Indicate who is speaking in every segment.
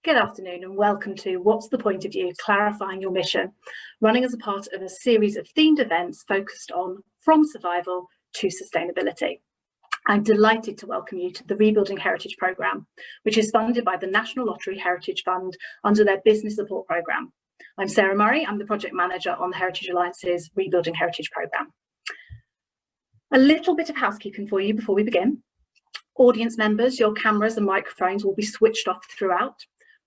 Speaker 1: Good afternoon and welcome to What's the Point of View? Clarifying Your Mission, running as a part of a series of themed events focused on From Survival to Sustainability. I'm delighted to welcome you to the Rebuilding Heritage Programme, which is funded by the National Lottery Heritage Fund under their Business Support Programme. I'm Sarah Murray, I'm the Project Manager on the Heritage Alliance's Rebuilding Heritage Programme. A little bit of housekeeping for you before we begin. Audience members, your cameras and microphones will be switched off throughout.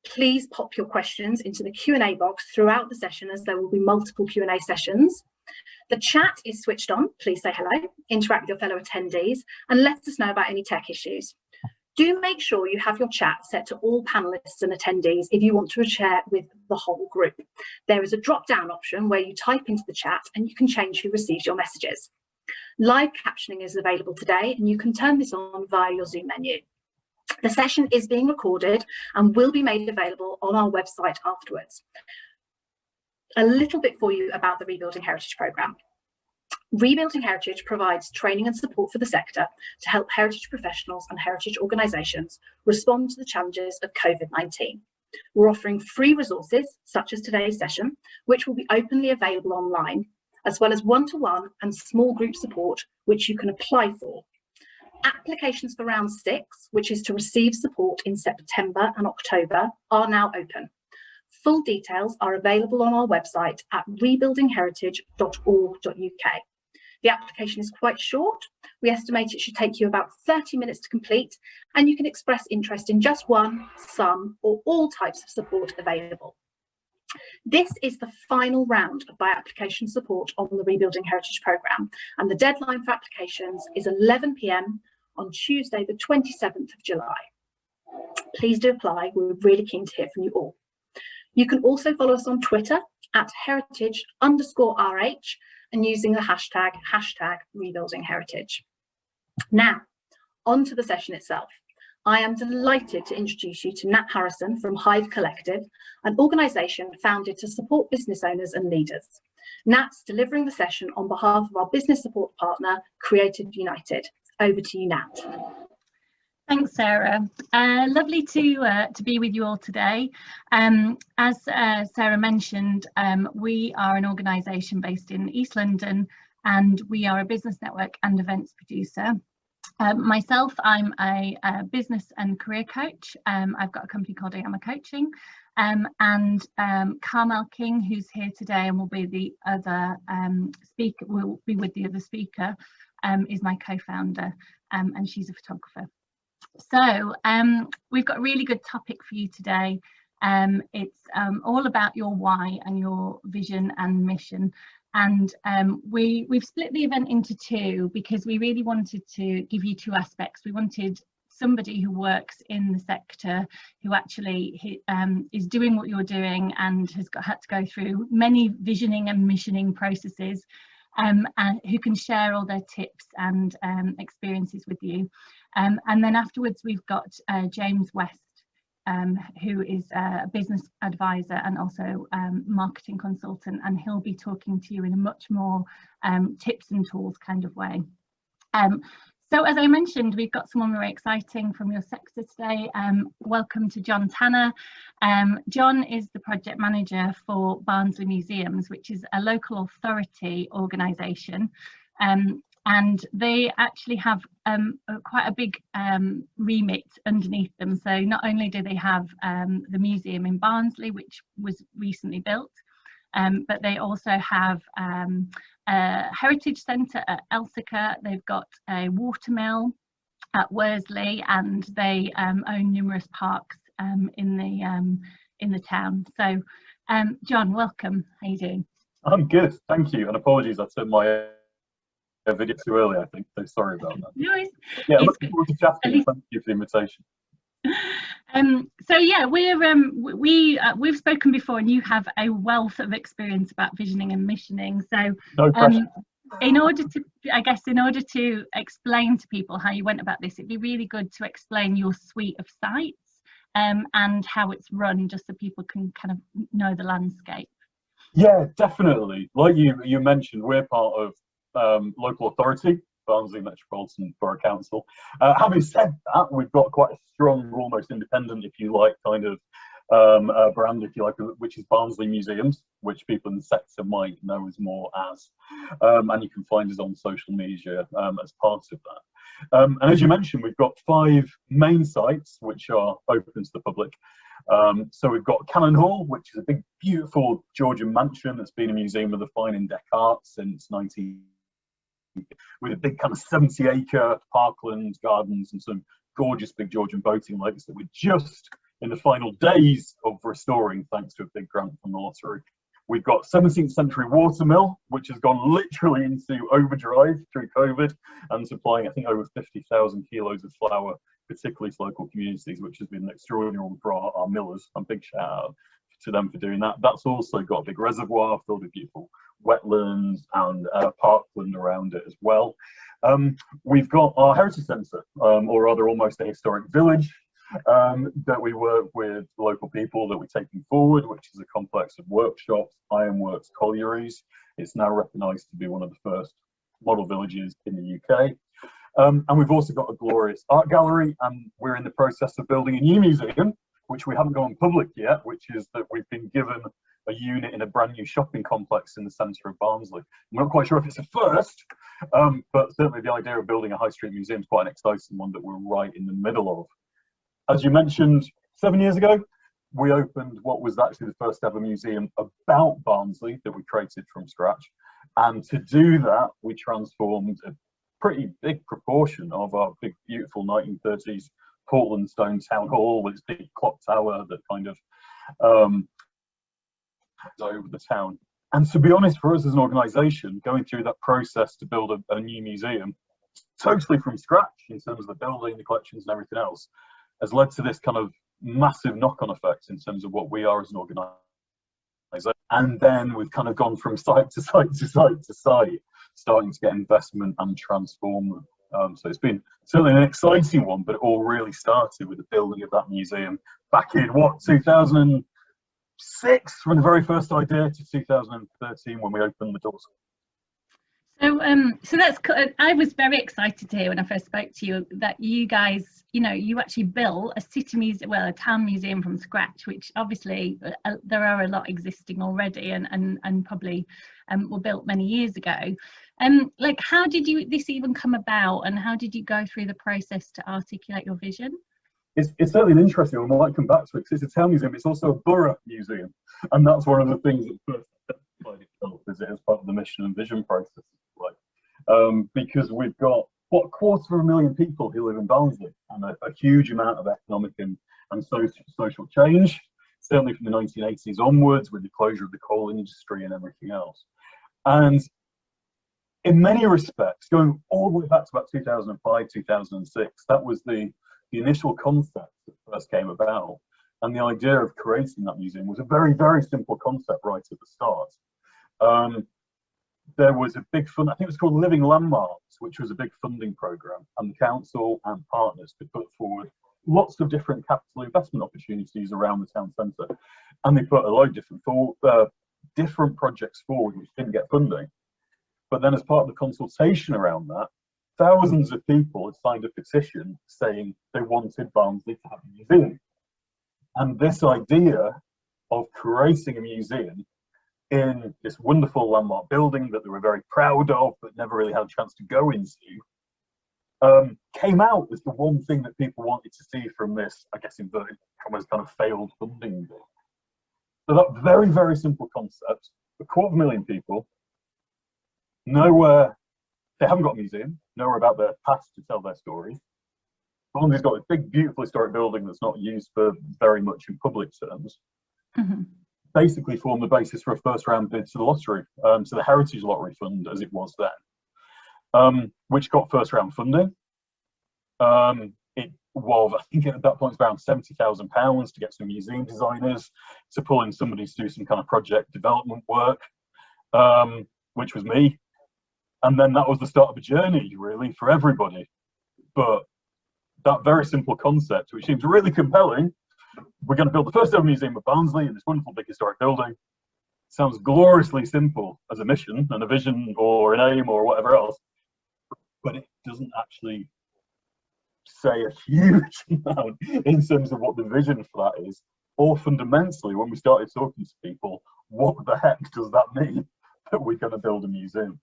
Speaker 1: Please pop your questions into the Q&A box throughout the session, as there will be multiple Q&A sessions. The chat is switched on. Please say hello, interact with your fellow attendees, and let us know about any tech issues. Do make sure you have your chat set to all panelists and attendees if you want to share with the whole group. There is a drop-down option where you type into the chat and you can change who receives your messages. Live captioning is available today, and you can turn this on via your Zoom menu. The session is being recorded and will be made available on our website afterwards. A little bit for you about the Rebuilding Heritage Programme. Rebuilding Heritage provides training and support for the sector to help heritage professionals and heritage organisations respond to the challenges of COVID-19. We're offering free resources, such as today's session, which will be openly available online, as well as one-to-one and small group support, which you can apply for. Applications for round 6, which is to receive support in September and October, are now open. Full details are available on our website at rebuildingheritage.org.uk. The application is quite short. We estimate it should take you about 30 minutes to complete, and you can express interest in just one, some, or all types of support available. This is the final round of by-application support on the Rebuilding Heritage Programme, and the deadline for applications is 11 p.m. on Tuesday, the 27th of July. Please do apply. We're really keen to hear from you all. You can also follow us on Twitter at heritage_RH and using the hashtag #rebuildingheritage. Now, on to the session itself. I am delighted to introduce you to Nat Harrison from Hive Collective, an organisation founded to support business owners and leaders. Nat's delivering the session on behalf of our business support partner, Creative United. Over to you, Nat.
Speaker 2: Thanks, Sarah. Lovely to be with you all today. As Sarah mentioned, we are an organisation based in East London, and we are a business network and events producer. Myself, I'm a business and career coach. I've got a company called Ayama Coaching, and Carmel King, who's here today and will be the other speaker, will be with the other speaker, is my co-founder, and she's a photographer. So we've got a really good topic for you today. It's all about your why and your vision and mission. And we've split the event into two because we really wanted to give you two aspects. We wanted somebody who works in the sector, who actually is doing what you're doing and has had to go through many visioning and missioning processes, and who can share all their tips and experiences with you. And then afterwards, we've got James West, who is a business advisor and also marketing consultant, and he'll be talking to you in a much more tips and tools kind of way. So as I mentioned, we've got someone very exciting from your sector today. Welcome to John Tanner. John is the project manager for Barnsley Museums, which is a local authority organisation. And they actually have quite a big remit underneath them. So not only do they have the museum in Barnsley, which was recently built, but they also have a heritage centre at Elsica. They've got a watermill at Worsley, and they own numerous parks in the town. So, John, welcome. How are you doing?
Speaker 3: I'm good, thank you. And apologies, I took my video too early, I think, so sorry about that.
Speaker 2: No,
Speaker 3: yeah, I'm looking forward to chatting. Thank you for the invitation.
Speaker 2: So yeah, we've spoken before, and you have a wealth of experience about visioning and missioning. So
Speaker 3: no pressure.
Speaker 2: In order to explain to people how you went about this, it'd be really good to explain your suite of sites and how it's run, just so people can kind of know the landscape.
Speaker 3: Yeah, definitely. Like you mentioned, we're part of local authority, Barnsley Metropolitan Borough Council. Having said that, we've got quite a strong, almost independent, if you like, kind of brand, if you like, which is Barnsley Museums, which people in the sector might know as more as. And you can find us on social media as part of that. And as you mentioned, we've got 5 main sites which are open to the public. So we've got Cannon Hall, which is a big, beautiful Georgian mansion that's been a museum of the fine in Descartes since 19, with a big kind of 70-acre parkland gardens and some gorgeous big Georgian boating lakes that we're just in the final days of restoring thanks to a big grant from the lottery. We've got 17th century watermill, which has gone literally into overdrive through COVID and supplying, I think, over 50,000 kilos of flour, particularly to local communities, which has been extraordinary for our millers. A big shout out to them for doing that. That's also got a big reservoir filled with beautiful wetlands and parkland around it as well. We've got our heritage centre, or rather almost a historic village, that we work with local people that we're taking forward, which is a complex of workshops, ironworks, collieries. It's now recognised to be one of the first model villages in the UK. And we've also got a glorious art gallery, and we're in the process of building a new museum, which we haven't gone public yet, which is that we've been given a unit in a brand new shopping complex in the centre of Barnsley. I'm not quite sure if it's a first, but certainly the idea of building a high street museum is quite an exciting one that we're right in the middle of. As you mentioned, 7 years ago, we opened what was actually the first ever museum about Barnsley that we created from scratch. And to do that, we transformed a pretty big proportion of our big, beautiful 1930s Portland stone town hall with its big clock tower that kind of over the town. And to be honest, for us as an organisation, going through that process to build a new museum, totally from scratch in terms of the building, the collections and everything else, has led to this kind of massive knock-on effect in terms of what we are as an organisation. And then we've kind of gone from site to site to site to site, starting to get investment and transform them. So it's been certainly an exciting one, but it all really started with the building of that museum back in, 2006, from the very first idea to 2013 when we opened the doors.
Speaker 2: So that's, I was very excited to hear when I first spoke to you that you guys, you actually built a city museum, well, a town museum from scratch, which obviously there are a lot existing already and probably were built many years ago. Like, how did this even come about, and how did you go through the process to articulate your vision?
Speaker 3: It's certainly an interesting one. I might come back to it because it's a town museum. It's also a borough museum, and that's one of the things that first identified itself as part of the mission and vision process. Because we've got, what, 250,000 people who live in Barnsley, and a huge amount of economic and social change, certainly from the 1980s onwards, with the closure of the coal industry and everything else. And in many respects, going all the way back to about 2005, 2006, that was the initial concept that first came about. And the idea of creating that museum was a very, very simple concept right at the start. There was a big fund, I think it was called Living Landmarks, which was a big funding program, and the council and partners could put forward lots of different capital investment opportunities around the town centre. And they put a lot of different projects forward which didn't get funding. But then as part of the consultation around that, thousands of people had signed a petition saying they wanted Barnsley to have a museum. And this idea of creating a museum in this wonderful landmark building that they were very proud of but never really had a chance to go into, came out as the one thing that people wanted to see from this, I guess, inverted commas, kind of failed funding bill. So that very, very simple concept, 250,000 people, nowhere, they haven't got a museum, nowhere about their past to tell their stories. Barnsley's got a big, beautiful historic building that's not used for very much in public terms. Mm-hmm. Basically formed the basis for a first round bid to the lottery, to the Heritage Lottery Fund as it was then, which got first round funding. It was, I think at that point, it was around £70,000 to get some museum designers to pull in somebody to do some kind of project development work, which was me. And then that was the start of a journey, really, for everybody. But that very simple concept, which seems really compelling, we're going to build the first ever museum of Barnsley in this wonderful big historic building. Sounds gloriously simple as a mission and a vision or an aim or whatever else, but it doesn't actually say a huge amount in terms of what the vision for that is. or fundamentally, when we started talking to people, what the heck does that mean that we're going to build a museum?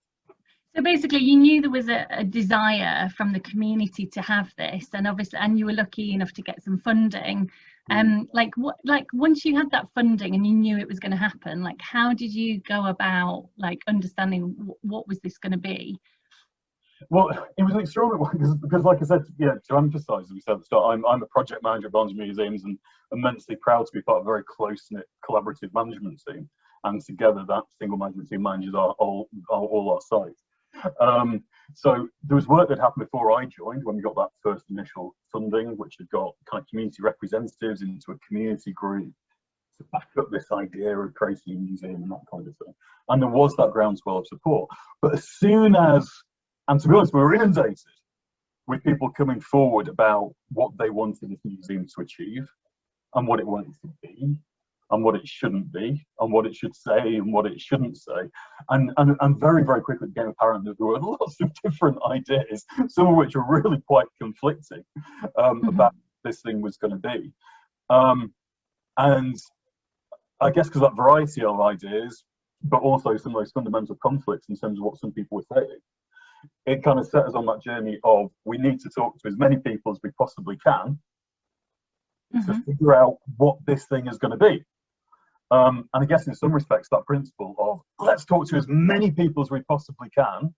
Speaker 2: So basically, you knew there was a desire from the community to have this, and obviously, and you were lucky enough to get some funding. Like once you had that funding and you knew it was going to happen, like how did you go about like understanding what was this going to be?
Speaker 3: Well, it was an extraordinary one because, like I said, yeah, to emphasise, as we said at the start, I'm a project manager at Barnsley Museums and immensely proud to be part of a very close-knit collaborative management team. And together, that single management team manages all our sites. So there was work that happened before I joined when we got that first initial funding, which had got kind of community representatives into a community group to back up this idea of creating a museum and that kind of thing. And there was that groundswell of support. But as soon as, and to be honest, we were inundated with people coming forward about what they wanted this museum to achieve and what it wanted to be and what it shouldn't be and what it should say and what it shouldn't say. And very, very quickly it became apparent that there were lots of different ideas, some of which were really quite conflicting about what this thing was going to be. And I guess because that variety of ideas, but also some of those fundamental conflicts in terms of what some people were saying, it kind of set us on that journey of we need to talk to as many people as we possibly can to figure out what this thing is going to be. And I guess in some respects that principle of let's talk to as many people as we possibly can,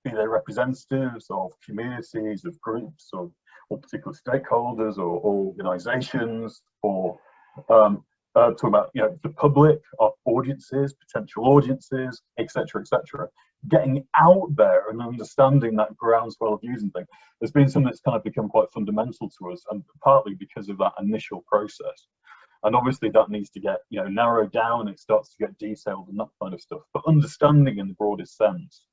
Speaker 3: be they representatives of communities, of groups, or particular stakeholders or organisations, or talk about the public, our audiences, potential audiences, etc., etc. Getting out there and understanding that groundswell of views and things has been something that's kind of become quite fundamental to us, and partly because of that initial process. And obviously that needs to get narrowed down. It starts to get detailed and that kind of stuff. But understanding in the broadest sense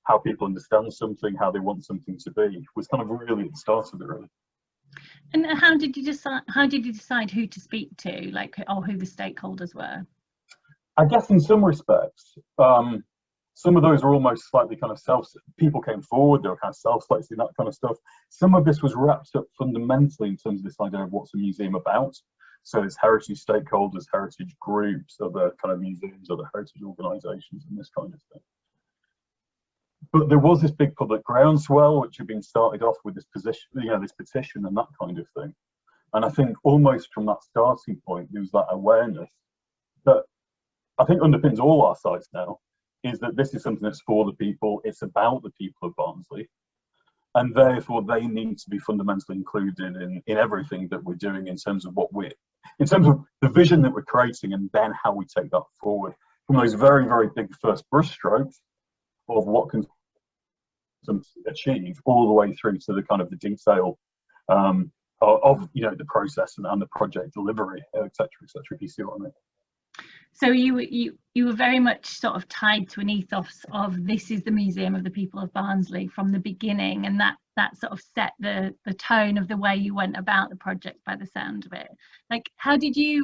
Speaker 3: how people understand something, how they want something to be, was kind of really at the start of it, really.
Speaker 2: And how did you decide? How did you decide who to speak to, like, or who the stakeholders were?
Speaker 3: I guess in some respects, some of those were almost slightly kind of people came forward, they were kind of self-selecting, that kind of stuff. Some of this was wrapped up fundamentally in terms of this idea of what's a museum about. So there's heritage stakeholders, heritage groups, other kind of museums, other heritage organisations, and this kind of thing. But there was this big public groundswell, which had been started off with this position, this petition and that kind of thing. And I think almost from that starting point, there was that awareness that I think underpins all our sites now, is that this is something that's for the people, it's about the people of Barnsley, and therefore they need to be fundamentally included in everything that we're doing in terms of in terms of the vision that we're creating, and then how we take that forward from those very, very big first brushstrokes of what can achieve, all the way through to the kind of the detail of the process and the project delivery, etc., if you see what I mean.
Speaker 2: So you were very much sort of tied to an ethos of this is the museum of the people of Barnsley from the beginning, and that sort of set the tone of the way you went about the project by the sound of it. Like, how did you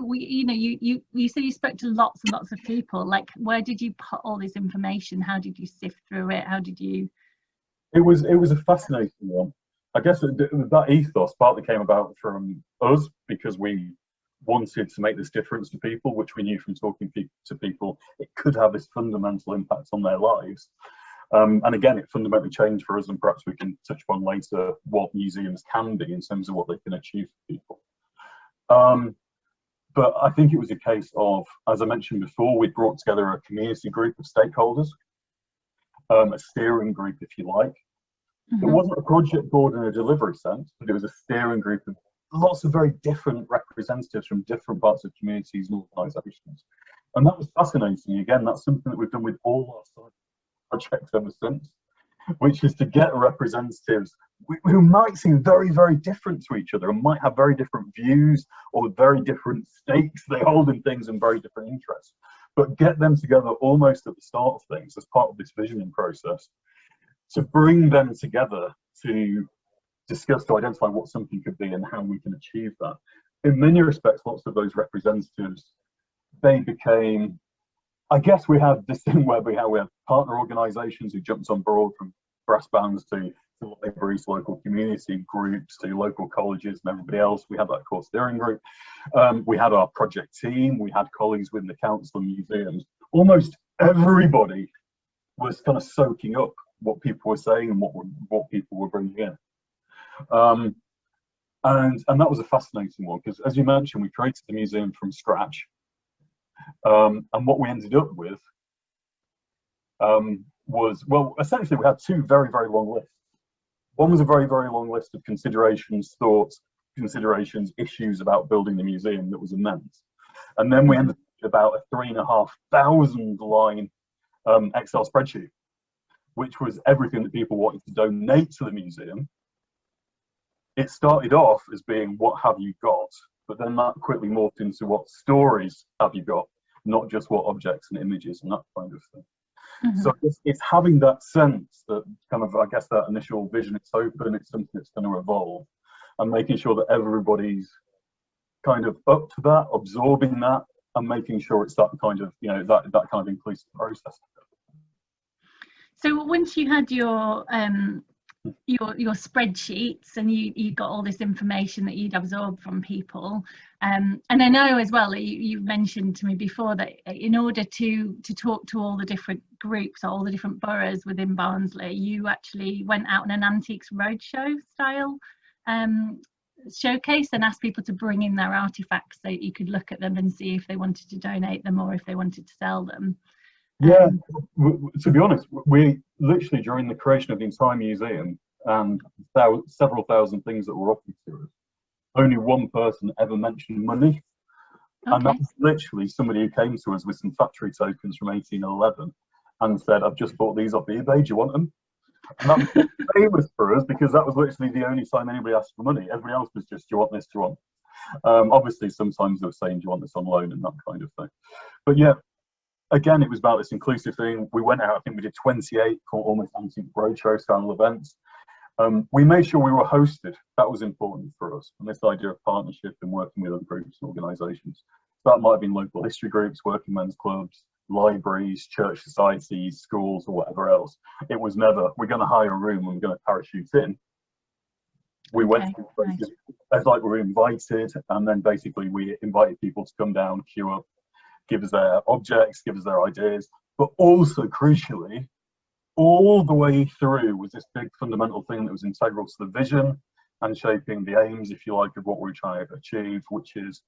Speaker 2: said you spoke to lots and lots of people, like where did you put all this information? How did you sift through it? How did you?
Speaker 3: It was a fascinating one. I guess that ethos partly came about from us because we wanted to make this difference to people, which we knew from talking to people it could have this fundamental impact on their lives. And again, it fundamentally changed for us, and perhaps we can touch upon later what museums can be in terms of what they can achieve for people. But I think it was a case of, as I mentioned before, we brought together a community group of stakeholders, a steering group, if you like. It wasn't a project board in a delivery sense, but it was a steering group of lots of very different representatives from different parts of communities and organisations. And that was fascinating. Again, that's something that we've done with all our site projects ever since, which is to get representatives who might seem very, very different to each other and might have very different views or very different stakes they hold in things and very different interests, but get them together almost at the start of things as part of this visioning process, to bring them together to discuss, to identify what something could be and how we can achieve that. In many respects, lots of those representatives, they became, I guess we have this thing where we have partner organisations who jumped on board, from brass bands to to libraries, local community groups, to local colleges and everybody else. We had that core steering group. We had our project team. We had colleagues within the council and museums. Almost everybody was kind of soaking up what people were saying and what people were bringing in. And that was a fascinating one, because as you mentioned, we created the museum from scratch. And what we ended up with was, well, essentially we had two very, very long lists. One was a very, very long list of considerations, thoughts, considerations, issues about building the museum that was immense. And then we ended up with about a 3,500 line Excel spreadsheet, which was everything that people wanted to donate to the museum. It started off as being, what have you got? But then that quickly morphed into, what stories have you got? Not just what objects and images and that kind of thing. So it's having that sense that kind of, I guess, that initial vision, it's open, it's something that's going to evolve, and making sure that everybody's kind of up to that, absorbing that, and making sure it's that kind of, you know, that kind of inclusive process.
Speaker 2: So once you had your spreadsheets and you got all this information that you'd absorbed from people, and I know as well that you mentioned to me before that in order to talk to all the different groups, all the different boroughs within Barnsley, you actually went out on an antiques roadshow style showcase and asked people to bring in their artifacts so you could look at them and see if they wanted to donate them or if they wanted to sell them.
Speaker 3: Yeah, to be honest, we literally, during the creation of the entire museum and several thousand things that were offered to us, only one person ever mentioned money. Okay. And that was literally somebody who came to us with some factory tokens from 1811 and said, I've just bought these off eBay, do you want them? And that was famous for us, because that was literally the only time anybody asked for money. Everybody else was just, do you want this, do you want? Obviously, sometimes they were saying, do you want this on loan, and that kind of thing. But yeah, again, it was about this inclusive thing. We went out, I think we did 28 almost antique roadshow style events. We made sure we were hosted. That was important for us. And this idea of partnership and working with other groups and organisations. That might have been local history groups, working men's clubs, libraries, church societies, schools, or whatever else. It was never, we're going to hire a room and we're going to parachute in. We went to places as like we were invited, and then basically we invited people to come down, queue up, give us their objects, give us their ideas, but also crucially, all the way through was this big fundamental thing that was integral to the vision and shaping the aims, if you like, of what we're trying to achieve, which is,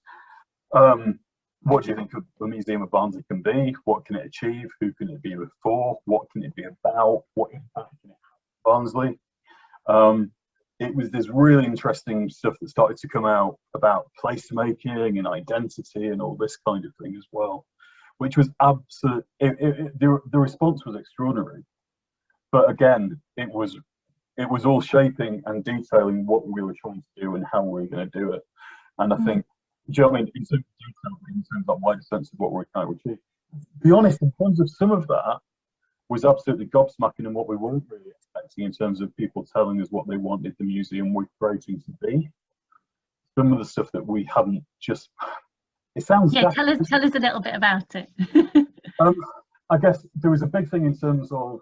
Speaker 3: what do you think a museum of Barnsley can be? What can it achieve? Who can it be for? What can it be about? What impact can it have on Barnsley? It was this really interesting stuff that started to come out about placemaking and identity and all this kind of thing as well, which was absolute. The response was extraordinary, but again, it was all shaping and detailing what we were trying to do and how we were going to do it. And I think, do you know what I mean? In terms of detail, in terms of that wider sense of what we're trying to achieve. To be honest, in terms of some of that, was absolutely gobsmacking, and what we weren't really expecting in terms of people telling us what they wanted the museum we're creating to be. Some of the stuff that we hadn't just, it sounds,
Speaker 2: yeah, tell us a little bit about it.
Speaker 3: I guess there was a big thing in terms of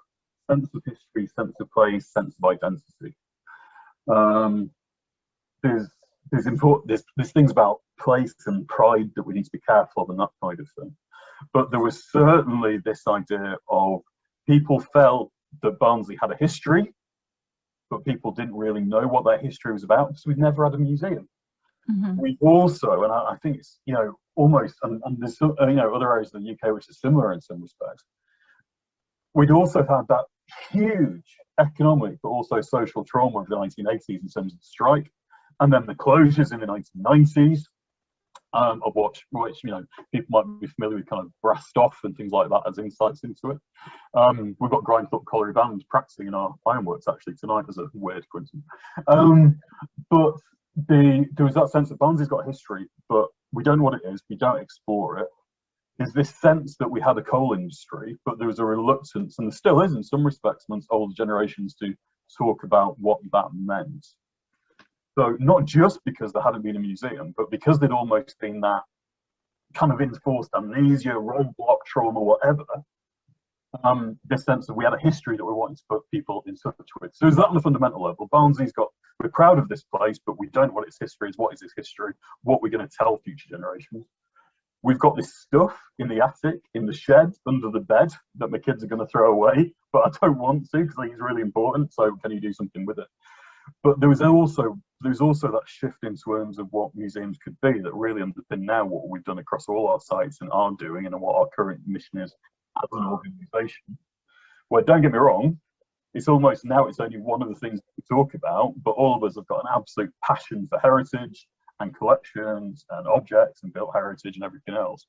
Speaker 3: sense of history, sense of place, sense of identity. There's things about place and pride that we need to be careful of and that kind of thing. But there was certainly this idea of, people felt that Barnsley had a history, but people didn't really know what that history was about because we've never had a museum. We've also, and I think it's, you know, almost, and there's, you know, other areas of the UK which are similar in some respects. We'd also had that huge economic but also social trauma of the 1980s in terms of the strike, and then the closures in the 1990s. Of which, you know, people might be familiar with, kind of brassed off and things like that as insights into it. We've got Grindthorpe Colliery Band practicing in our ironworks actually tonight, as a weird coincidence. But there was that sense that Barnsley's got a history, but we don't know what it is, we don't explore it. There's this sense that we had a coal industry, but there was a reluctance, and there still is in some respects amongst older generations, to talk about what that meant. So not just because there hadn't been a museum, but because there'd almost been that kind of enforced amnesia, roadblock trauma, whatever, this sense that we had a history that we wanted to put people in touch with. So is that on a fundamental level? Barnsley's got, we're proud of this place, but we don't know what its history is. What is its history? What we're going to tell future generations? We've got this stuff in the attic, in the shed, under the bed that my kids are going to throw away, but I don't want to because I think it's really important. So can you do something with it? But there's also that shift in terms of what museums could be that really underpin now what we've done across all our sites and are doing, and what our current mission is as an organisation. Where, don't get me wrong, it's almost now it's only one of the things we talk about, but all of us have got an absolute passion for heritage and collections and objects and built heritage and everything else.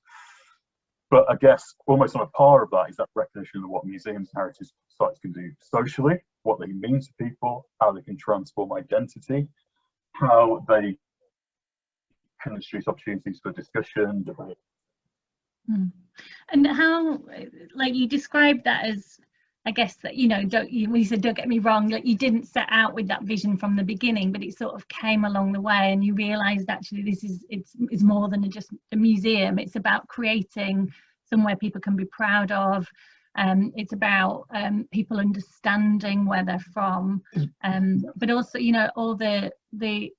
Speaker 3: But I guess almost on a par of that is that recognition of what museums and heritage sites can do socially, what they mean to people, how they can transform identity, how they can introduce opportunities for discussion, debate.
Speaker 2: And how, like, you described that as, I guess, that, you know, you said, don't get me wrong, like, you didn't set out with that vision from the beginning, but it sort of came along the way, and you realized actually this is it's more than just a museum. It's about creating somewhere people can be proud of. It's about people understanding where they're from, but also, you know, all the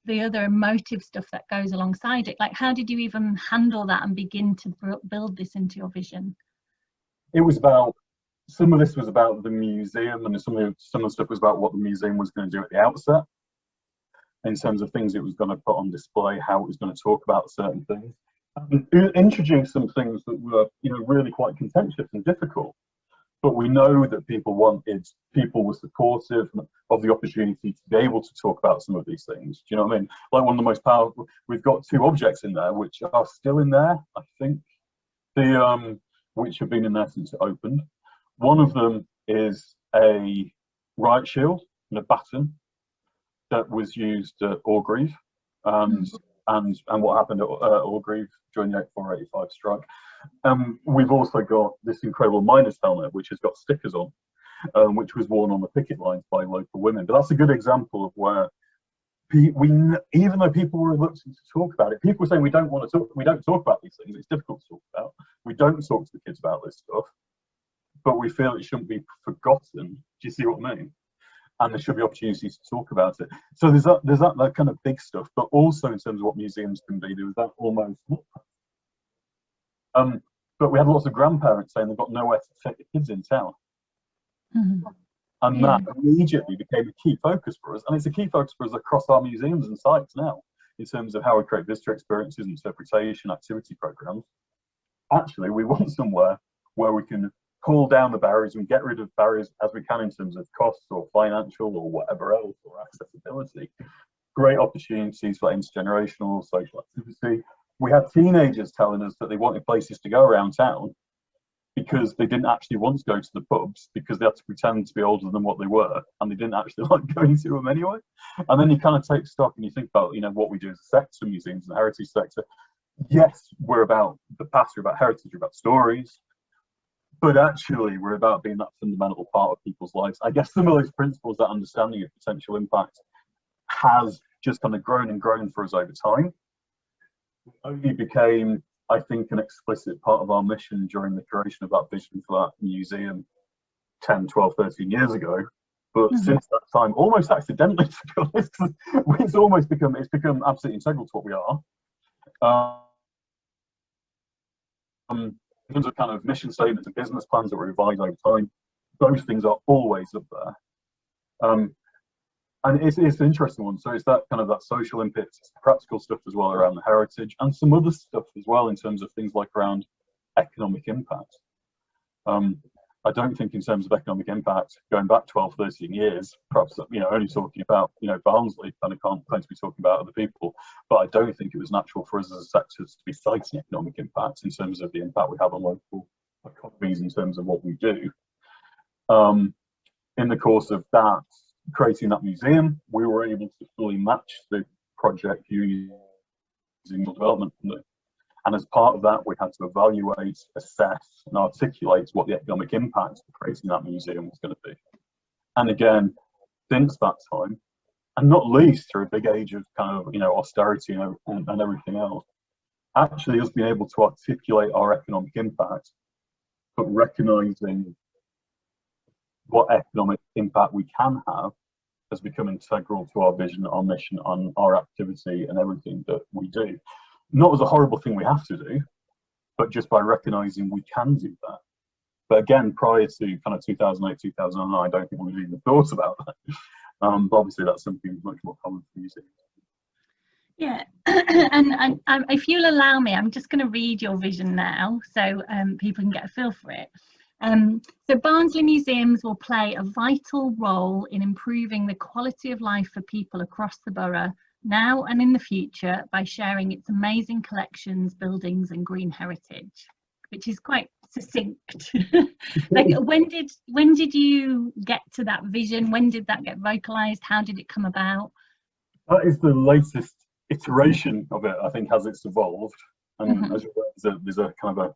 Speaker 2: other emotive stuff that goes alongside it. Like, how did you even handle that and begin to build this into your vision?
Speaker 3: It was about, some of this was about the museum, and some of the stuff was about what the museum was going to do at the outset in terms of things it was going to put on display, how it was going to talk about certain things, and introduce some things that were, you know, really quite contentious and difficult. But we know that people were supportive of the opportunity to be able to talk about some of these things. Do you know what I mean? Like, one of the most powerful, we've got two objects in there which are still in there, I think, which have been in there since it opened. One of them is a riot shield and a baton that was used at Orgreave, and what happened at Orgreave during the 84-85 strike. We've also got this incredible miner's helmet, which has got stickers on, which was worn on the picket lines by local women. But that's a good example of where even though people were reluctant to talk about it, people were saying we don't talk about these things. It's difficult to talk about. We don't talk to the kids about this stuff, but we feel it shouldn't be forgotten. Do you see what I mean? And there should be opportunities to talk about it. So there's that kind of big stuff, but also in terms of what museums can be, there was that almost. But we had lots of grandparents saying they've got nowhere to take the kids in town. And that immediately became a key focus for us. And it's a key focus for us across our museums and sites now, in terms of how we create visitor experiences, interpretation, activity programs. Actually, we want somewhere where we can pull down the barriers and get rid of barriers as we can in terms of costs or financial or whatever else, or accessibility. Great opportunities for intergenerational social activity. We had teenagers telling us that they wanted places to go around town because they didn't actually want to go to the pubs because they had to pretend to be older than what they were, and they didn't actually like going to them anyway. And then you kind of take stock and you think about, you know, what we do as a sector, museums and the heritage sector. Yes, we're about the past, we're about heritage, we're about stories, but actually we're about being that fundamental part of people's lives. I guess some of those principles, that understanding of potential impact, has just kind of grown and grown for us over time. It only became, I think, an explicit part of our mission during the creation of that vision for that museum 10, 12, 13 years ago. But since that time, almost accidentally, to be honest, it's become absolutely integral to what we are. In terms of kind of mission statements and business plans that we revise over time, those things are always up there. And it's an interesting one. So it's that kind of that social impact, practical stuff as well around the heritage, and some other stuff as well in terms of things like around economic impact. I don't think in terms of economic impact, going back 12, 13 years, perhaps, you know, only talking about, you know, Barnsley, and I can't claim to be talking about other people, but I don't think it was natural for us as a sector to be citing economic impact in terms of the impact we have on local economies in terms of what we do. In the course of that, creating that museum, we were able to fully match the project using development funding. And as part of that, we had to evaluate, assess, and articulate what the economic impact of creating that museum was going to be. And again, since that time, and not least through a big age of kind of, you know, austerity and everything else, actually us being able to articulate our economic impact, but recognizing what economic impact we can have has become integral to our vision, our mission, on our activity and everything that we do. Not as a horrible thing we have to do, but just by recognising we can do that. But again, prior to kind of 2008, 2009, I don't think we'd even thought about that. But obviously that's something much more common for museums.
Speaker 2: Yeah, and if you'll allow me, I'm just going to read your vision now, so people can get a feel for it. So Barnsley Museums will play a vital role in improving the quality of life for people across the borough, now and in the future, by sharing its amazing collections, buildings and green heritage, which is quite succinct. Like, when did you get to that vision? When did that get vocalized? How did it come about?
Speaker 3: That is the latest iteration of it, I think, as it's evolved. And as there's a kind of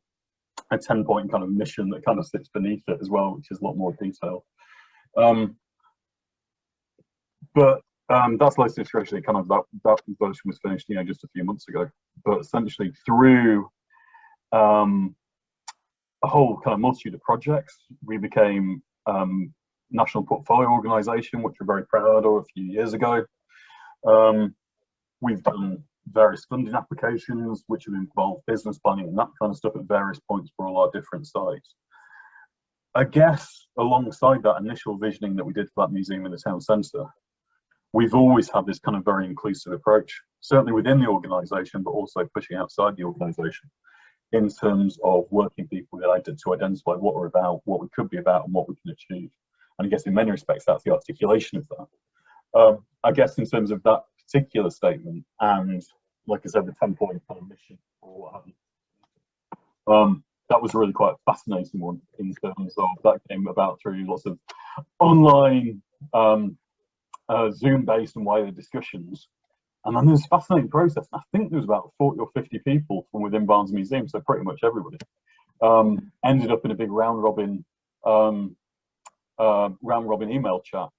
Speaker 3: a 10-point kind of mission that kind of sits beneath it as well, which is a lot more detailed. But that's the latest iteration. Kind of that version was finished, you know, just a few months ago. But essentially, through a whole kind of multitude of projects, we became national portfolio organisation, which we're very proud of a few years ago. We've done various funding applications, which have involved business planning and that kind of stuff at various points for all our different sites. I guess alongside that initial visioning that we did for that museum in the town centre, we've always had this kind of very inclusive approach, certainly within the organisation, but also pushing outside the organisation in terms of working people to identify what we're about, what we could be about and what we can achieve. And I guess in many respects, that's the articulation of that. I guess in terms of that particular statement, and like I said, the 10-point kind of mission or what have you, that was really quite a fascinating one in terms of that came about through lots of online Zoom-based and wider discussions. And then there's a fascinating process. And I think there was about 40 or 50 people from within Barnsley Museum, so pretty much everybody, ended up in a big round robin email chat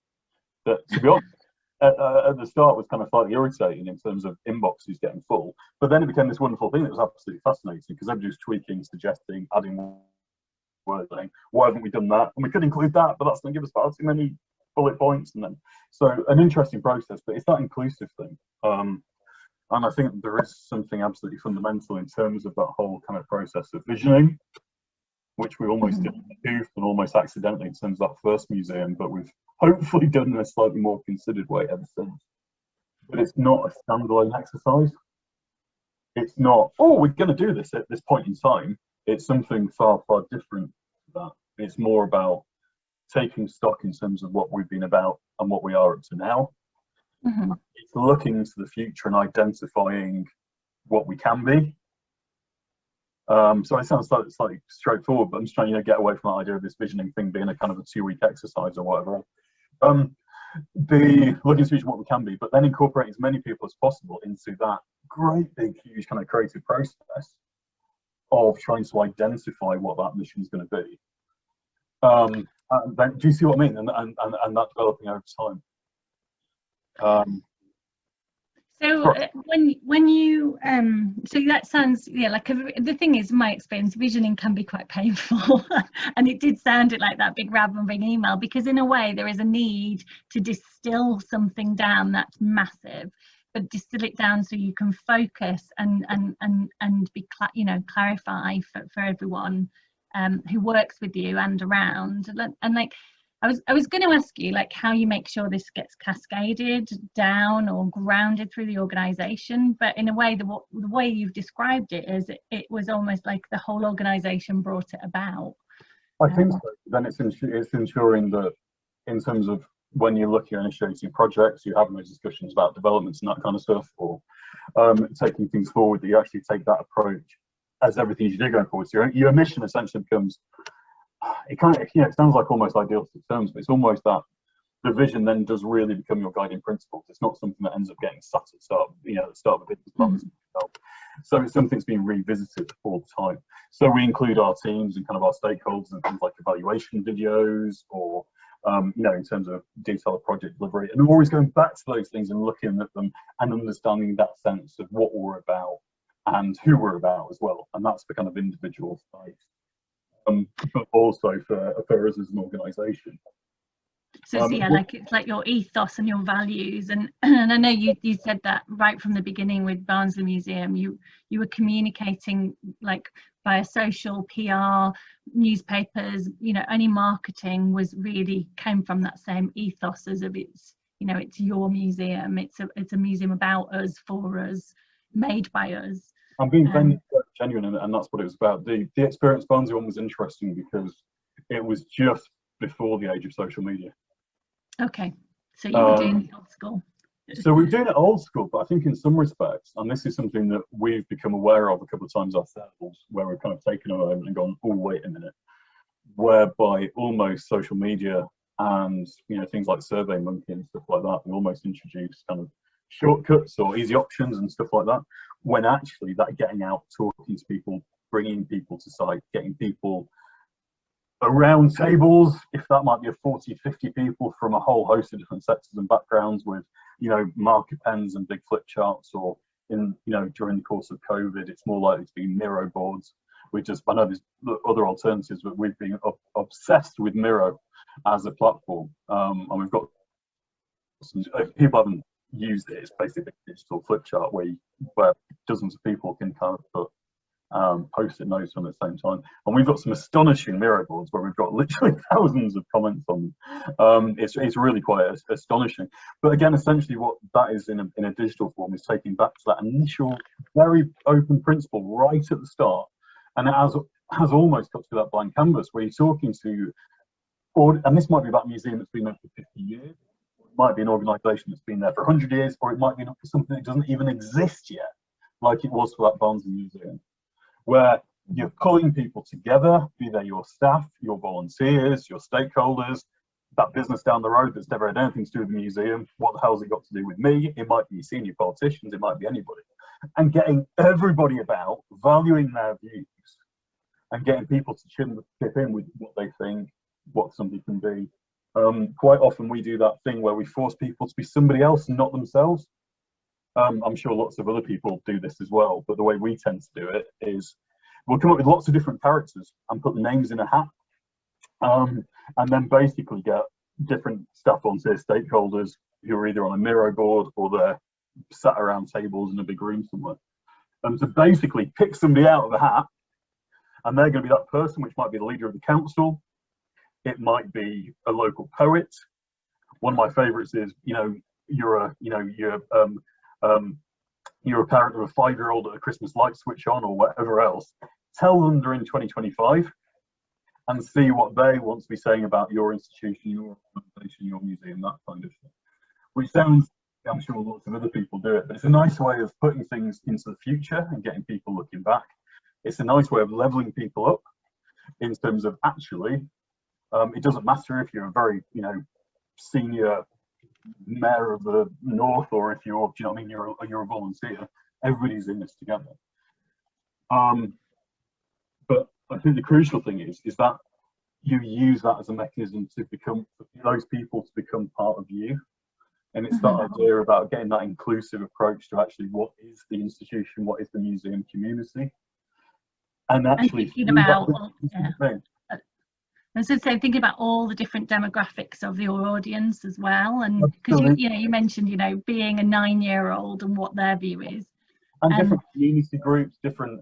Speaker 3: that, to be honest, at the start was kind of slightly irritating in terms of inboxes getting full, but then it became this wonderful thing that was absolutely fascinating because everybody was tweaking, suggesting, adding words, saying, why haven't we done that? And we could include that, but that's going to give us far too many bullet points. And then, so an interesting process, but it's that inclusive thing. And I think there is something absolutely fundamental in terms of that whole kind of process of visioning, which we almost did and almost accidentally in terms of that first museum, but we've hopefully done in a slightly more considered way ever since. But it's not a standalone exercise. It's not, oh, we're going to do this at this point in time. It's something far, far different to that. It's more about taking stock in terms of what we've been about and what we are up to now. It's looking to the future and identifying what we can be. So it sounds slightly straightforward, but I'm just trying to get away from that idea of this visioning thing being a kind of a 2-week exercise or whatever. The looking to the future what we can be, but then incorporating as many people as possible into that great big huge kind of creative process of trying to identify what that mission is going to be. And then, do you see what I mean? And that developing over time.
Speaker 2: So when you so that sounds, yeah, like the thing is, in my experience, visioning can be quite painful and it did sound like that big rambling email, because in a way there is a need to distill something down that's massive, but distill it down so you can focus and be clarify for everyone who works with you and around. And like I was going to ask you, like, how you make sure this gets cascaded down or grounded through the organisation, but in a way, the way you've described it is it was almost like the whole organisation brought it about.
Speaker 3: I think so. Then it's ensuring that in terms of when you're looking at initiating projects, you're having those discussions about developments and that kind of stuff, or taking things forward, that you actually take that approach as everything you do going forward. So your mission essentially becomes, it kind of, it sounds like almost idealistic terms, but it's almost that the vision then does really become your guiding principles. It's not something that ends up getting sat at the start of a business plan. So it's something that's being revisited all the time. So we include our teams and kind of our stakeholders and things like evaluation videos, or in terms of detailed project delivery, and we're always going back to those things and looking at them and understanding that sense of what we're about and who we're about as well. And that's the kind of individual side. But also for us as an organisation,
Speaker 2: So yeah, like it's like your ethos and your values, and I know you said that right from the beginning with Barnsley Museum. You were communicating like via social, PR, newspapers. You know, any marketing was really came from that same ethos as of it's, you know, it's your museum. It's a museum about us, for us, made by us.
Speaker 3: I'm being very genuine, and that's what it was about. The Experience Barnsley one was interesting because it was just before the age of social media.
Speaker 2: Okay, so you were doing it old school.
Speaker 3: So we're doing it old school, but I think in some respects, and this is something that we've become aware of a couple of times ourselves, where we've kind of taken a moment and gone, oh, wait a minute, whereby almost social media and, you know, things like SurveyMonkey and stuff like that, we almost introduce kind of shortcuts or easy options and stuff like that, when actually that getting out, talking to people, bringing people to site, getting people around tables, if that might be a 40, 50 people from a whole host of different sectors and backgrounds with, you know, marker pens and big flip charts, or in, you know, during the course of COVID, it's more likely to be Miro boards. I know there's other alternatives, but we've been obsessed with Miro as a platform. And we've got some, if people haven't used it, it's basically a digital flip chart where dozens of people can kind of put post-it notes on at the same time, and we've got some astonishing Miro boards where we've got literally thousands of comments on them. It's really quite astonishing. But again, essentially what that is in a digital form is taking back to that initial very open principle right at the start, and it has almost got to that blank canvas where you're talking to, and this might be about a museum that's been there for 50 years, it might be an organisation that's been there for 100 years, or it might be something that doesn't even exist yet, like it was for that Barnsley Museum, where you're pulling people together, be they your staff, your volunteers, your stakeholders, that business down the road that's never had anything to do with the museum. What the hell's it got to do with me? It might be senior politicians, it might be anybody. And getting everybody about, valuing their views, and getting people to chip in with what they think, what somebody can be. Quite often we do that thing where we force people to be somebody else and not themselves. I'm sure lots of other people do this as well, but the way we tend to do it is we'll come up with lots of different characters and put the names in a hat, and then basically get different staff on tier stakeholders who are either on a Miro board or they're sat around tables in a big room somewhere, and to basically pick somebody out of the hat, and they're going to be that person, which might be the leader of the council, it might be a local poet. One of my favorites is, you're a parent of a 5-year-old at a Christmas light switch on or whatever else. Tell them they're in 2025 and see what they want to be saying about your institution, your organisation, your museum, that kind of thing. Which sounds, I'm sure lots of other people do it, but it's a nice way of putting things into the future and getting people looking back. It's a nice way of leveling people up in terms of actually, it doesn't matter if you're a very, senior mayor of the north, or if you're, do you know what I mean, you're a volunteer. Everybody's in this together. But I think the crucial thing is that you use that as a mechanism to become, for those people to become part of you. And it's that idea about getting that inclusive approach to actually what is the institution, what is the museum community, and actually
Speaker 2: thinking about, and so thinking about all the different demographics of your audience as well, and because you mentioned being a 9-year-old and what their view is, and
Speaker 3: different community groups, different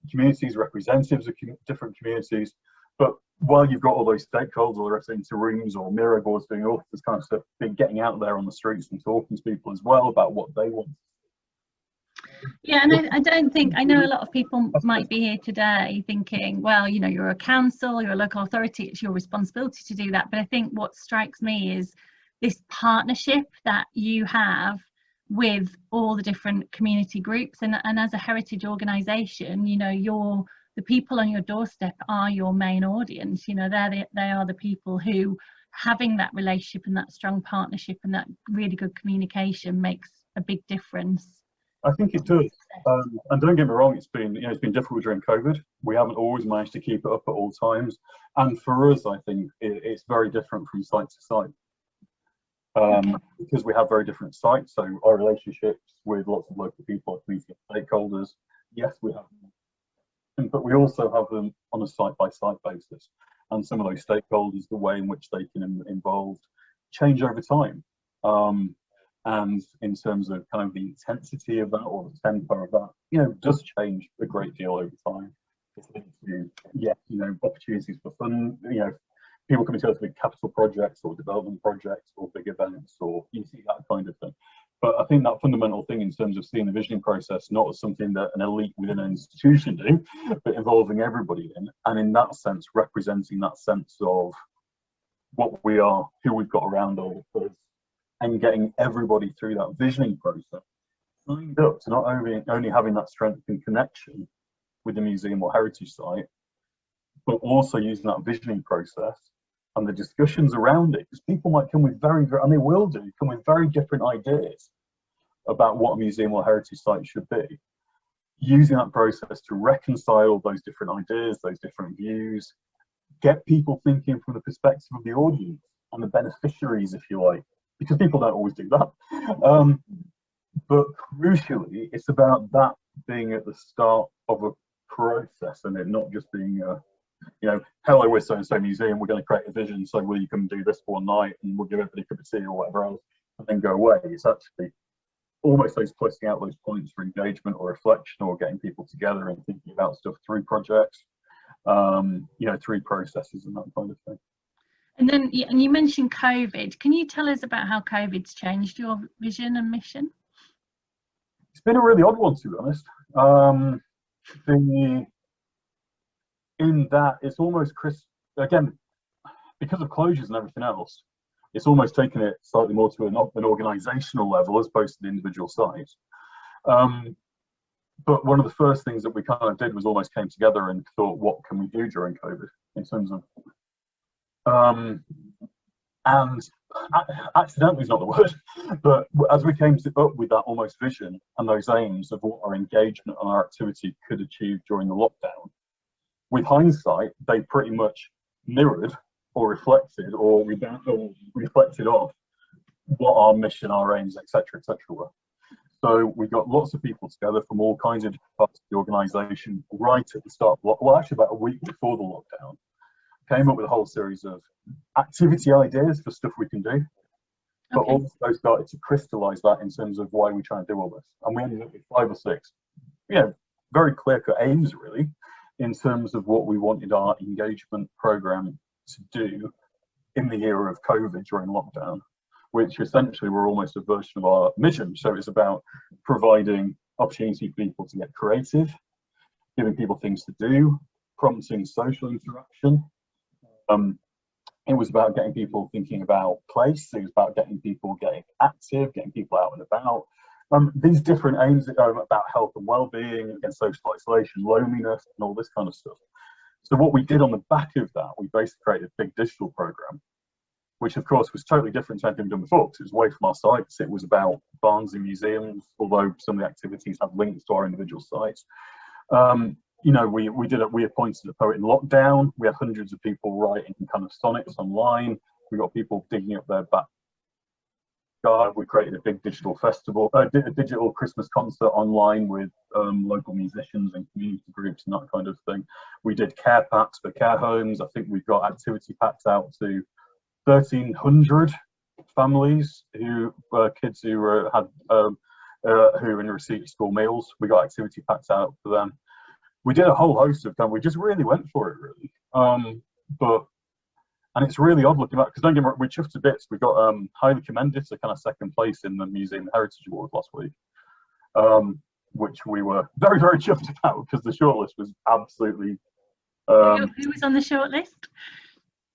Speaker 3: communities, representatives of different communities. But while you've got all those stakeholders into rooms or Miro boards doing all this kind of stuff, been getting out there on the streets and talking to people as well about what they want.
Speaker 2: Yeah, and I know a lot of people might be here today thinking, well, you're a council, you're a local authority, it's your responsibility to do that. But I think what strikes me is this partnership that you have with all the different community groups, and as a heritage organisation, the people on your doorstep are your main audience. They are the people who, having that relationship and that strong partnership and that really good communication makes a big difference.
Speaker 3: I think it does, and don't get me wrong. It's been difficult during COVID. We haven't always managed to keep it up at all times, and for us, I think it's very different from site to site, because we have very different sites. So our relationships with lots of local people, community stakeholders, yes, we have them, but we also have them on a site-by-site basis. and some of those stakeholders, the way in which they can involve, change over time. And in terms of kind of the intensity of that or the tempo of that, you know, does change a great deal over time. It's linked to, yeah, you know, opportunities for fun, you know, people coming together with capital projects or development projects or big events, or you see that kind of thing. But I think that fundamental thing in terms of seeing the visioning process not as something that an elite within an institution do, but involving everybody in, and in that sense representing that sense of what we are, who we've got around us, and getting everybody through that visioning process, signed up to not only having that strength and connection with the museum or heritage site, but also using that visioning process and the discussions around it, because people might come with very, and they will do, come with very different ideas about what a museum or heritage site should be. Using that process to reconcile those different ideas, those different views, get people thinking from the perspective of the audience and the beneficiaries, if you like, because people don't always do that. But crucially, it's about that being at the start of a process and it not just being you know, hello, we're so-and-so museum, we're going to create a vision, so will you come and do this for one night and we'll give everybody a cup of tea or whatever else and then go away. It's actually almost those putting out those points for engagement or reflection or getting people together and thinking about stuff through projects, you know, through processes and that kind of thing.
Speaker 2: And then, and you mentioned COVID. Can you tell us about how COVID's changed your vision and mission?
Speaker 3: It's been a really odd one, to be honest. In that it's almost again, because of closures and everything else, it's almost taken it slightly more to an organizational level as opposed to the individual sites. But one of the first things that we kind of did was almost came together and thought, what can we do during COVID in terms of and accidentally is not the word, but as we came up with that almost vision and those aims of what our engagement and our activity could achieve during the lockdown, with hindsight, they pretty much mirrored or reflected or reflected off what our mission, our aims, etc., were. So we got lots of people together from all kinds of parts of the organisation right at the start. Well, actually, about a week before the lockdown, came up with a whole series of activity ideas for stuff we can do, but also started to crystallise that in terms of why we try and do all this. And we ended up with 5 or 6, very clear-cut aims, really, in terms of what we wanted our engagement programme to do in the era of COVID during lockdown, which essentially were almost a version of our mission. So it's about providing opportunity for people to get creative, giving people things to do, prompting social interaction. It was about getting people thinking about place. It was about getting people getting active, getting people out and about. These different aims about health and well-being, against social isolation, loneliness, and all this kind of stuff. So what we did on the back of that, we basically created a big digital program, which of course was totally different to anything we've done before, because it was away from our sites. It was about barns and museums, although some of the activities have links to our individual sites. You know, we appointed a poet in lockdown. We had hundreds of people writing kind of sonnets online. We got people digging up their back garden. We created a big digital festival, a digital Christmas concert online with local musicians and community groups and that kind of thing. We did care packs for care homes. I think we've got activity packs out to 1,300 families who kids who had who were in receipt of school meals. We got activity packs out for them. We did a whole host of them. We just really went for it, really. And it's really odd looking back, because don't get me wrong, we chuffed to bits. We got highly commended to kind of second place in the Museum Heritage Award last week, which we were very, very chuffed about, because the shortlist was absolutely.
Speaker 2: Who was on the shortlist?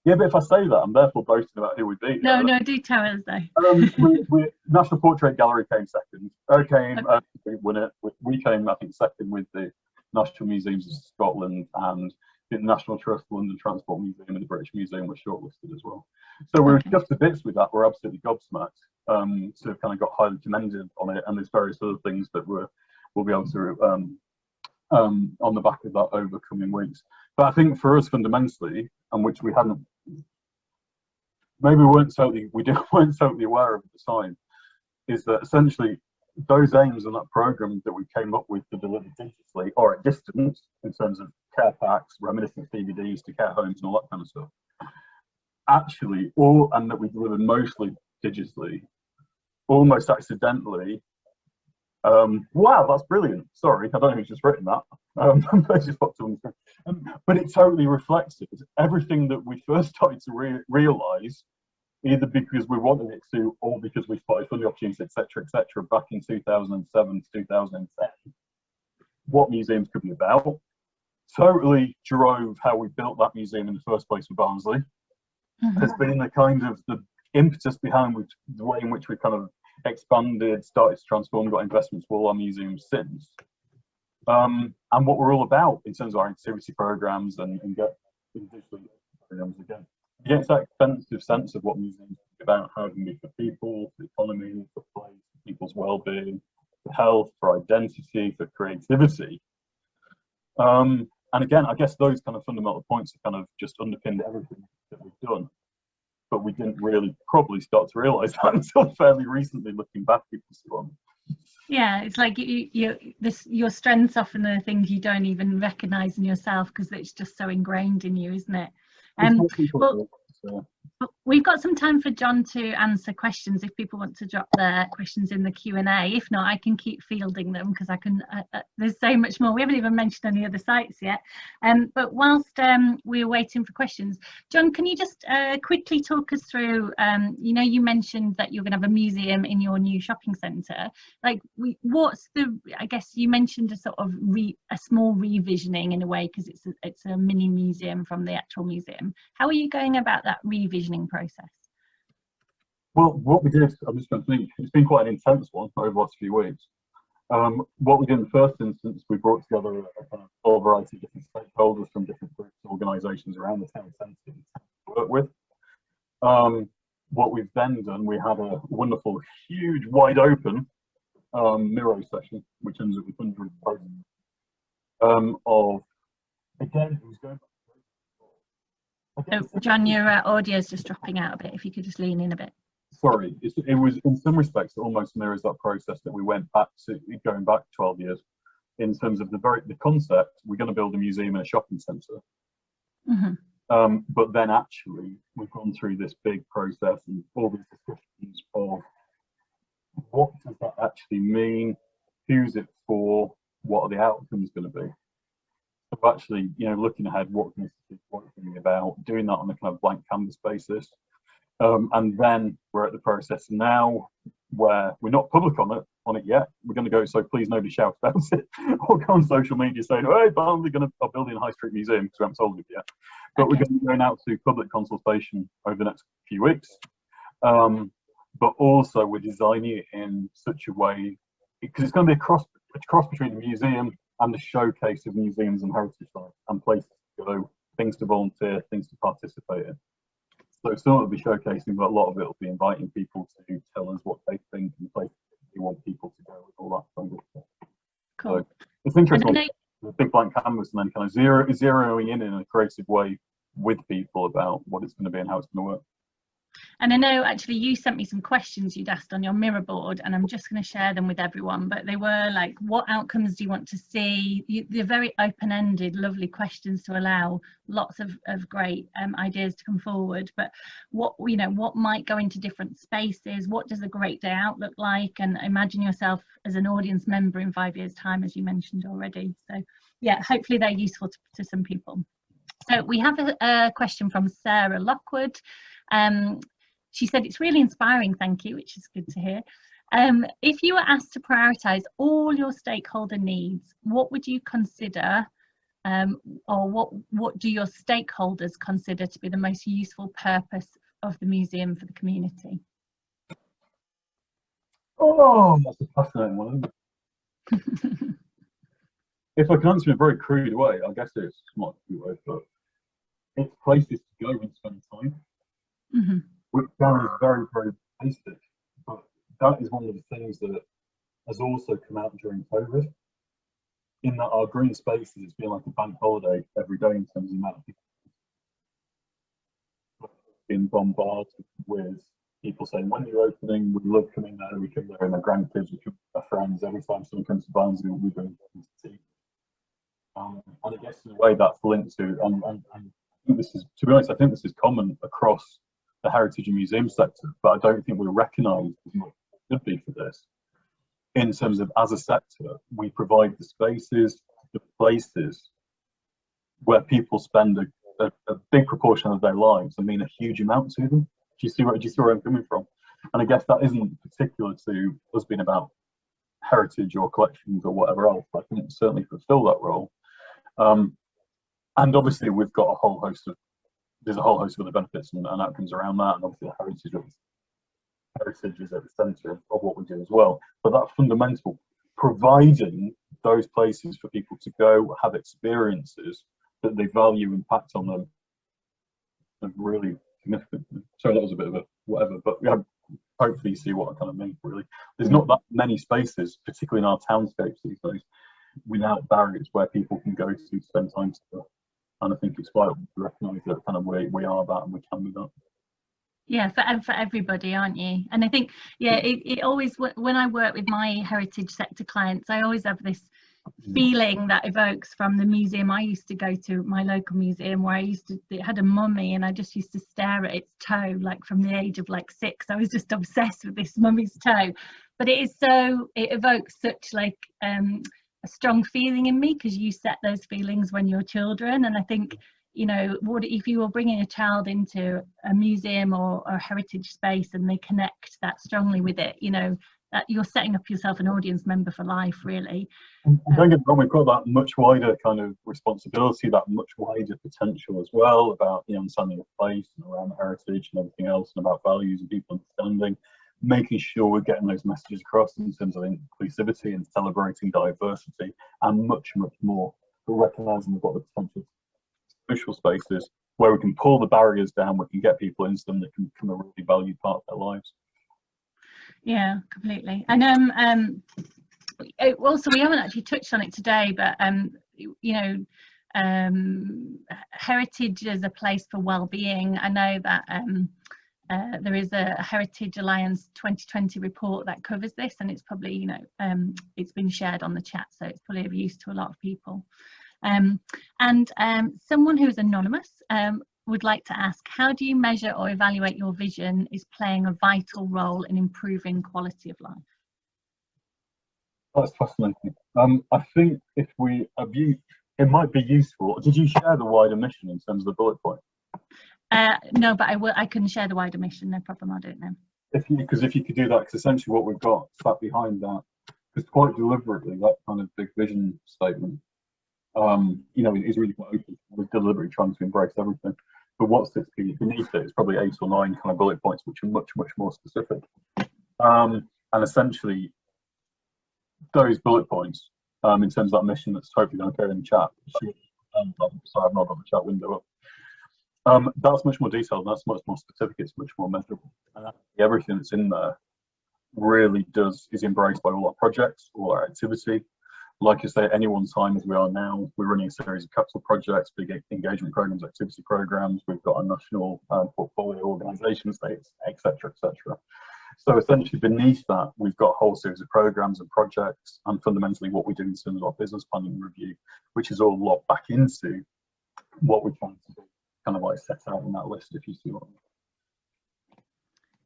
Speaker 3: Yeah, but if I say that, I'm therefore boasting about who we beat.
Speaker 2: No, do tell us though.
Speaker 3: National Portrait Gallery came second. We won it. We came, I think, second with the National Museums of Scotland, and the National Trust, London Transport Museum, and the British Museum were shortlisted as well. So we were just to bits with that. We're absolutely gobsmacked to have kind of got highly commended on it, and there's various other things that we'll be able to on the back of that over coming weeks. But I think for us fundamentally, and which we hadn't, maybe we weren't totally aware of at the time, is that essentially those aims and that program that we came up with to deliver digitally or at distance in terms of care packs, reminiscence DVDs to care homes and all that kind of stuff. Actually, and that we delivered mostly digitally, almost accidentally. Wow, that's brilliant. Sorry, I don't know who's just written that. But, just popped on the screen. But it totally reflects it. Everything that we first started to realise, either because we wanted it to, or because we spotted funding opportunities, etc., back in 2007 to 2010, what museums could be about, totally drove how we built that museum in the first place for Barnsley. Has been the kind of the impetus behind the way in which we kind of expanded, started to transform, got investments for all our museums since. And what we're all about in terms of our activity programs and get digital programs again. You get that expensive sense of what museums are about, how it can be for people, for the economy, for place, for people's well-being, for health, for identity, for creativity. And again, I guess those kind of fundamental points have kind of just underpinned everything that we've done. But we didn't really probably start to realise that until fairly recently, looking back, people see on.
Speaker 2: Yeah, it's like your strengths often are things you don't even recognise in yourself because it's just so ingrained in you, isn't it? Well, we've got some time for John to answer questions if people want to drop their questions in the Q&A. If not, I can keep fielding them because I can. There's so much more. We haven't even mentioned any other sites yet. But whilst we're waiting for questions, John, can you just quickly talk us through? You mentioned that you're going to have a museum in your new shopping centre. Like, what's the? I guess you mentioned a sort of a small revisioning in a way because it's a mini museum from the actual museum. How are you going about that revisioning process?
Speaker 3: Well, what we did, I'm just going to think, it's been quite an intense one over the last few weeks. What we did in the first instance, we brought together a whole variety of different stakeholders from different groups and organisations around the town centre to work with. What we've then done, we had a wonderful, huge, wide open Miro session, which ends up with hundreds of, again, it was going.
Speaker 2: Oh, John, your audio is just dropping out a bit. If you could just lean in a bit.
Speaker 3: Sorry, it was in some respects it almost mirrors that process that we went back to, going back 12 years, in terms of the concept. We're going to build a museum in a shopping centre, but then actually we've gone through this big process and all these discussions of what does that actually mean, who's it for, what are the outcomes going to be. So actually, looking ahead, what can we be about, doing that on a kind of blank canvas basis. And then we're at the process now where we're not public on it yet. We're going to go, so please nobody shout about it or go on social media saying, hey, Barnsley are building a high street museum, because we haven't told it yet. But we're going to be going out to public consultation over the next few weeks. But also we're designing it in such a way, because it's going to be a cross between the museum and a showcase of museums and heritage sites and places to go, things to volunteer, things to participate in. So some of it will be showcasing, but a lot of it will be inviting people to tell us what they think and places they want people to go with, all that kind of stuff.
Speaker 2: Cool.
Speaker 3: So it's interesting, the big blank canvas, and then kind of zeroing in a creative way with people about what it's going to be and how it's going to work.
Speaker 2: And I know actually you sent me some questions you'd asked on your mirror board, and I'm just going to share them with everyone, but they were like, what outcomes do you want to see? They're very open-ended, lovely questions to allow lots of great ideas to come forward. But what might go into different spaces? What does a great day out look like? And imagine yourself as an audience member in 5 years' time, as you mentioned already. So yeah, hopefully they're useful to some people. So we have a question from Sarah Lockwood. She said, it's really inspiring, thank you, which is good to hear. If you were asked to prioritise all your stakeholder needs, what would you consider, or what do your stakeholders consider to be the most useful purpose of the museum for the community?
Speaker 3: Oh, that's a fascinating one, isn't it? If I can answer in a very crude way, I guess it's not a crude way, but it's places to go and spend time. Which sounds very, very basic, but that is one of the things that has also come out during COVID, in that our green spaces has been like a bank holiday every day in terms of the amount of people being bombarded with people saying, when you're opening, we love coming there, we come there and our grandkids, we come with our friends, every time someone comes to Barnsley, we're going to see. And I guess in a way that's linked to, and I think this is, to be honest, I think this is common across the heritage and museum sector, but I don't think we're recognised as much as it should be for this. In terms of, as a sector, we provide the spaces, the places where people spend a big proportion of their lives and mean a huge amount to them. Do you see where I'm coming from? And I guess that isn't particular to us being about heritage or collections or whatever else. I think certainly fulfill that role. And obviously we've got there's a whole host of other benefits and outcomes around that, and obviously heritage is at the centre of what we do as well. But that fundamental, providing those places for people to go have experiences that they value, impact on them, are really significant. Sorry, that was a bit of a whatever, but yeah, hopefully you see what I kind of mean. Really, there's not that many spaces, particularly in our townscapes these days, without barriers where people can go to spend time together. And I think it's vital to recognise that kind of we are that and we can be that.
Speaker 2: Yeah, for everybody, aren't you? And I think, yeah, it always, when I work with my heritage sector clients, I always have this feeling that evokes from the museum I used to go to, my local museum, where it had a mummy, and I just used to stare at its toe, like from the age of like 6. I was just obsessed with this mummy's toe. But it evokes such like a strong feeling in me, because you set those feelings when you're children. And I think, you know, what if you were bringing a child into a museum or a heritage space and they connect that strongly with it, you know, that you're setting up yourself an audience member for life, really.
Speaker 3: And don't get me wrong, we've got that much wider kind of responsibility, that much wider potential as well, about, you know, understanding of place and around heritage and everything else, and about values and people understanding, making sure we're getting those messages across in terms of inclusivity and celebrating diversity and much, much more, but recognising we've got the potential social spaces where we can pull the barriers down, we can get people into them that can become a really valued part of their lives.
Speaker 2: Yeah, completely. And also, we haven't actually touched on it today, but you know, heritage is a place for well-being. I know that there is a Heritage Alliance 2020 report that covers this, and it's probably, you know, it's been shared on the chat, so it's probably of use to a lot of people. Someone who's anonymous would like to ask, how do you measure or evaluate your vision is playing a vital role in improving quality of life?
Speaker 3: That's fascinating. I think if it might be useful. Did you share the wider mission in terms of the bullet point?
Speaker 2: No, but I can share the wider mission, no problem, I'll do it now.
Speaker 3: If you could do that, because essentially what we've got sat behind that, because quite deliberately that kind of big vision statement, you know, is really quite open. We're deliberately trying to embrace everything. But what sits beneath it is probably 8 or 9 kind of bullet points, which are much, much more specific. And essentially, those bullet points, in terms of that mission that's hopefully going to appear in the chat. Sorry, I've not got the chat window up. That's much more detailed, and that's much more specific, it's much more measurable. And everything that's in there really is embraced by all our projects, all our activity. Like I say, at any one time, as we are now, we're running a series of capital projects, big engagement programs, activity programs. We've got a national portfolio organisation states, etc., etc. So essentially, beneath that, we've got a whole series of programs and projects, and fundamentally what we do in terms of our business planning review, which is all locked back into what we're trying to do, kind of like set out in that list, if you see what I mean.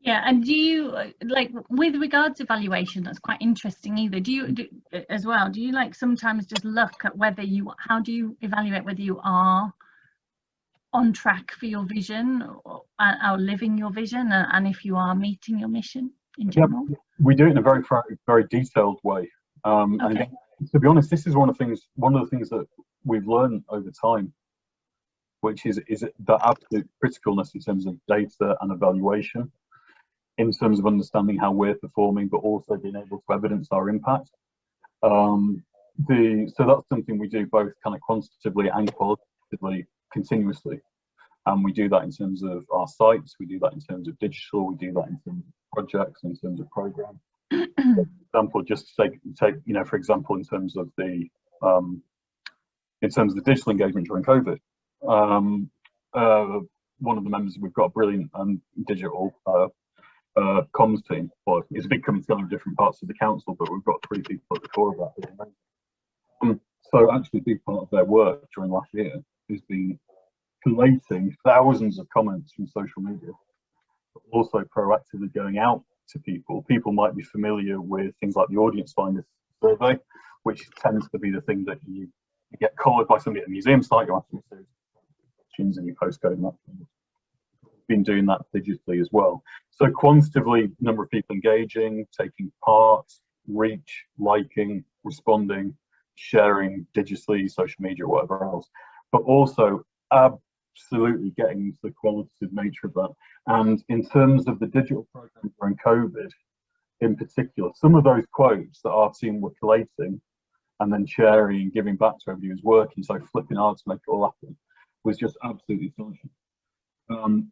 Speaker 2: Yeah, and do you, like, with regards to evaluation, that's quite interesting either, do you like sometimes just look at whether how do you evaluate whether you are on track for your vision or living your vision, and if you are meeting your mission in general?
Speaker 3: Yeah, we do it in a very, very detailed way.
Speaker 2: Okay.
Speaker 3: And again, to be honest, this is one of the things that we've learned over time, which is the absolute criticalness in terms of data and evaluation, in terms of understanding how we're performing, but also being able to evidence our impact. So that's something we do both kind of quantitatively and qualitatively, continuously. And we do that in terms of our sites, we do that in terms of digital, we do that in terms of projects, in terms of programs. For example, just to take, you know, for example, in terms of the digital engagement during COVID, one of the members, we've got a brilliant digital comms team. Well, it's a big coming together of different parts of the council, but we've got 3 people at the core of that. So actually a big part of their work during last year has been collating thousands of comments from social media, but also proactively going out to people. People might be familiar with things like the Audience Finder survey, which tends to be the thing that you get called by somebody at a museum site, you ask them a series of questions and your postcode and that kind of. Been doing that digitally as well. So quantitatively, number of people engaging, taking part, reach, liking, responding, sharing digitally, social media, whatever else, but also absolutely getting into the qualitative nature of that. And in terms of the digital program during COVID in particular, some of those quotes that our team were collating and then sharing and giving back to everybody who's working so flipping hard to make it all happen was just absolutely astonishing.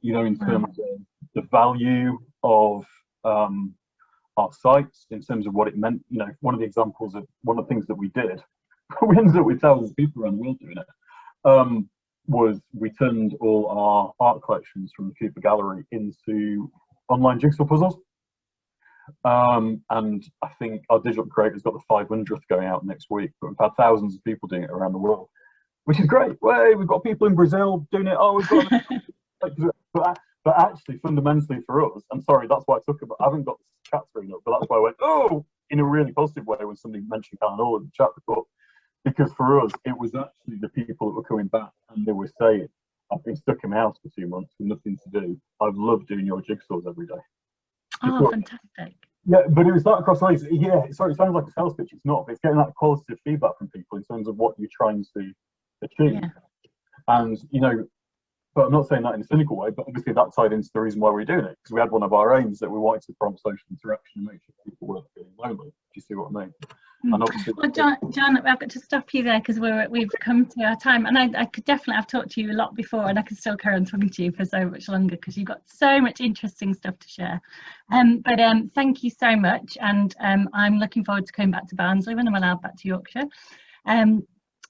Speaker 3: You know, in terms of the value of our sites, in terms of what it meant, you know, one of the examples of one of the things that we did, we ended up with thousands of people around the world doing it, was we turned all our art collections from the Cooper Gallery into online jigsaw puzzles. And I think our digital creator's got the 500th going out next week, but we've had thousands of people doing it around the world, which is great. Hey, we've got people in Brazil doing it. Oh, we've got but actually fundamentally for us, I'm sorry, that's why I haven't got the chat screen up, but that's why I went, oh, in a really positive way when somebody mentioned Canon in the chat report, because for us, it was actually the people that were coming back and they were saying, I've been stuck in my house for 2 months with nothing to do. I've loved doing your jigsaws every day.
Speaker 2: Oh, fantastic.
Speaker 3: Yeah, but it was that across the yeah, sorry, it sounds like a sales pitch, it's not, but it's getting that qualitative feedback from people in terms of what you're trying to achieve. Yeah. And, you know, but I'm not saying that in a cynical way, but obviously that tied into the reason why we're doing it, because we had one of our aims that we wanted to prompt social interaction and make sure people weren't feeling lonely. Do you see what I mean? And obviously,
Speaker 2: well, John, I've got to stop you there because we've come to our time, and I could definitely have talked to you a lot before, and I could still carry on talking to you for so much longer because you've got so much interesting stuff to share. But thank you so much, and I'm looking forward to coming back to Barnsley when I'm allowed back to Yorkshire. And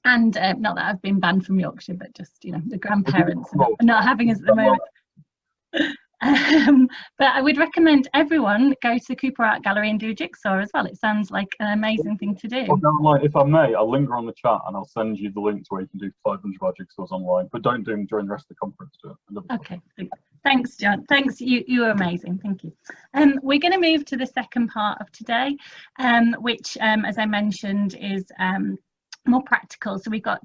Speaker 2: not that I've been banned from Yorkshire, but just, you know, the grandparents not having us at the moment. But I would recommend everyone go to the Cooper Art Gallery and do a jigsaw as well. It sounds like an amazing thing to do.
Speaker 3: Well, if I may, I'll linger on the chat and I'll send you the link to where you can do 500 of our jigsaws online, but don't do them during the rest of the conference.
Speaker 2: Okay, thanks, John. Thanks, you are amazing. Thank you. We're going to move to the second part of today, which, as I mentioned, is more practical. So we've got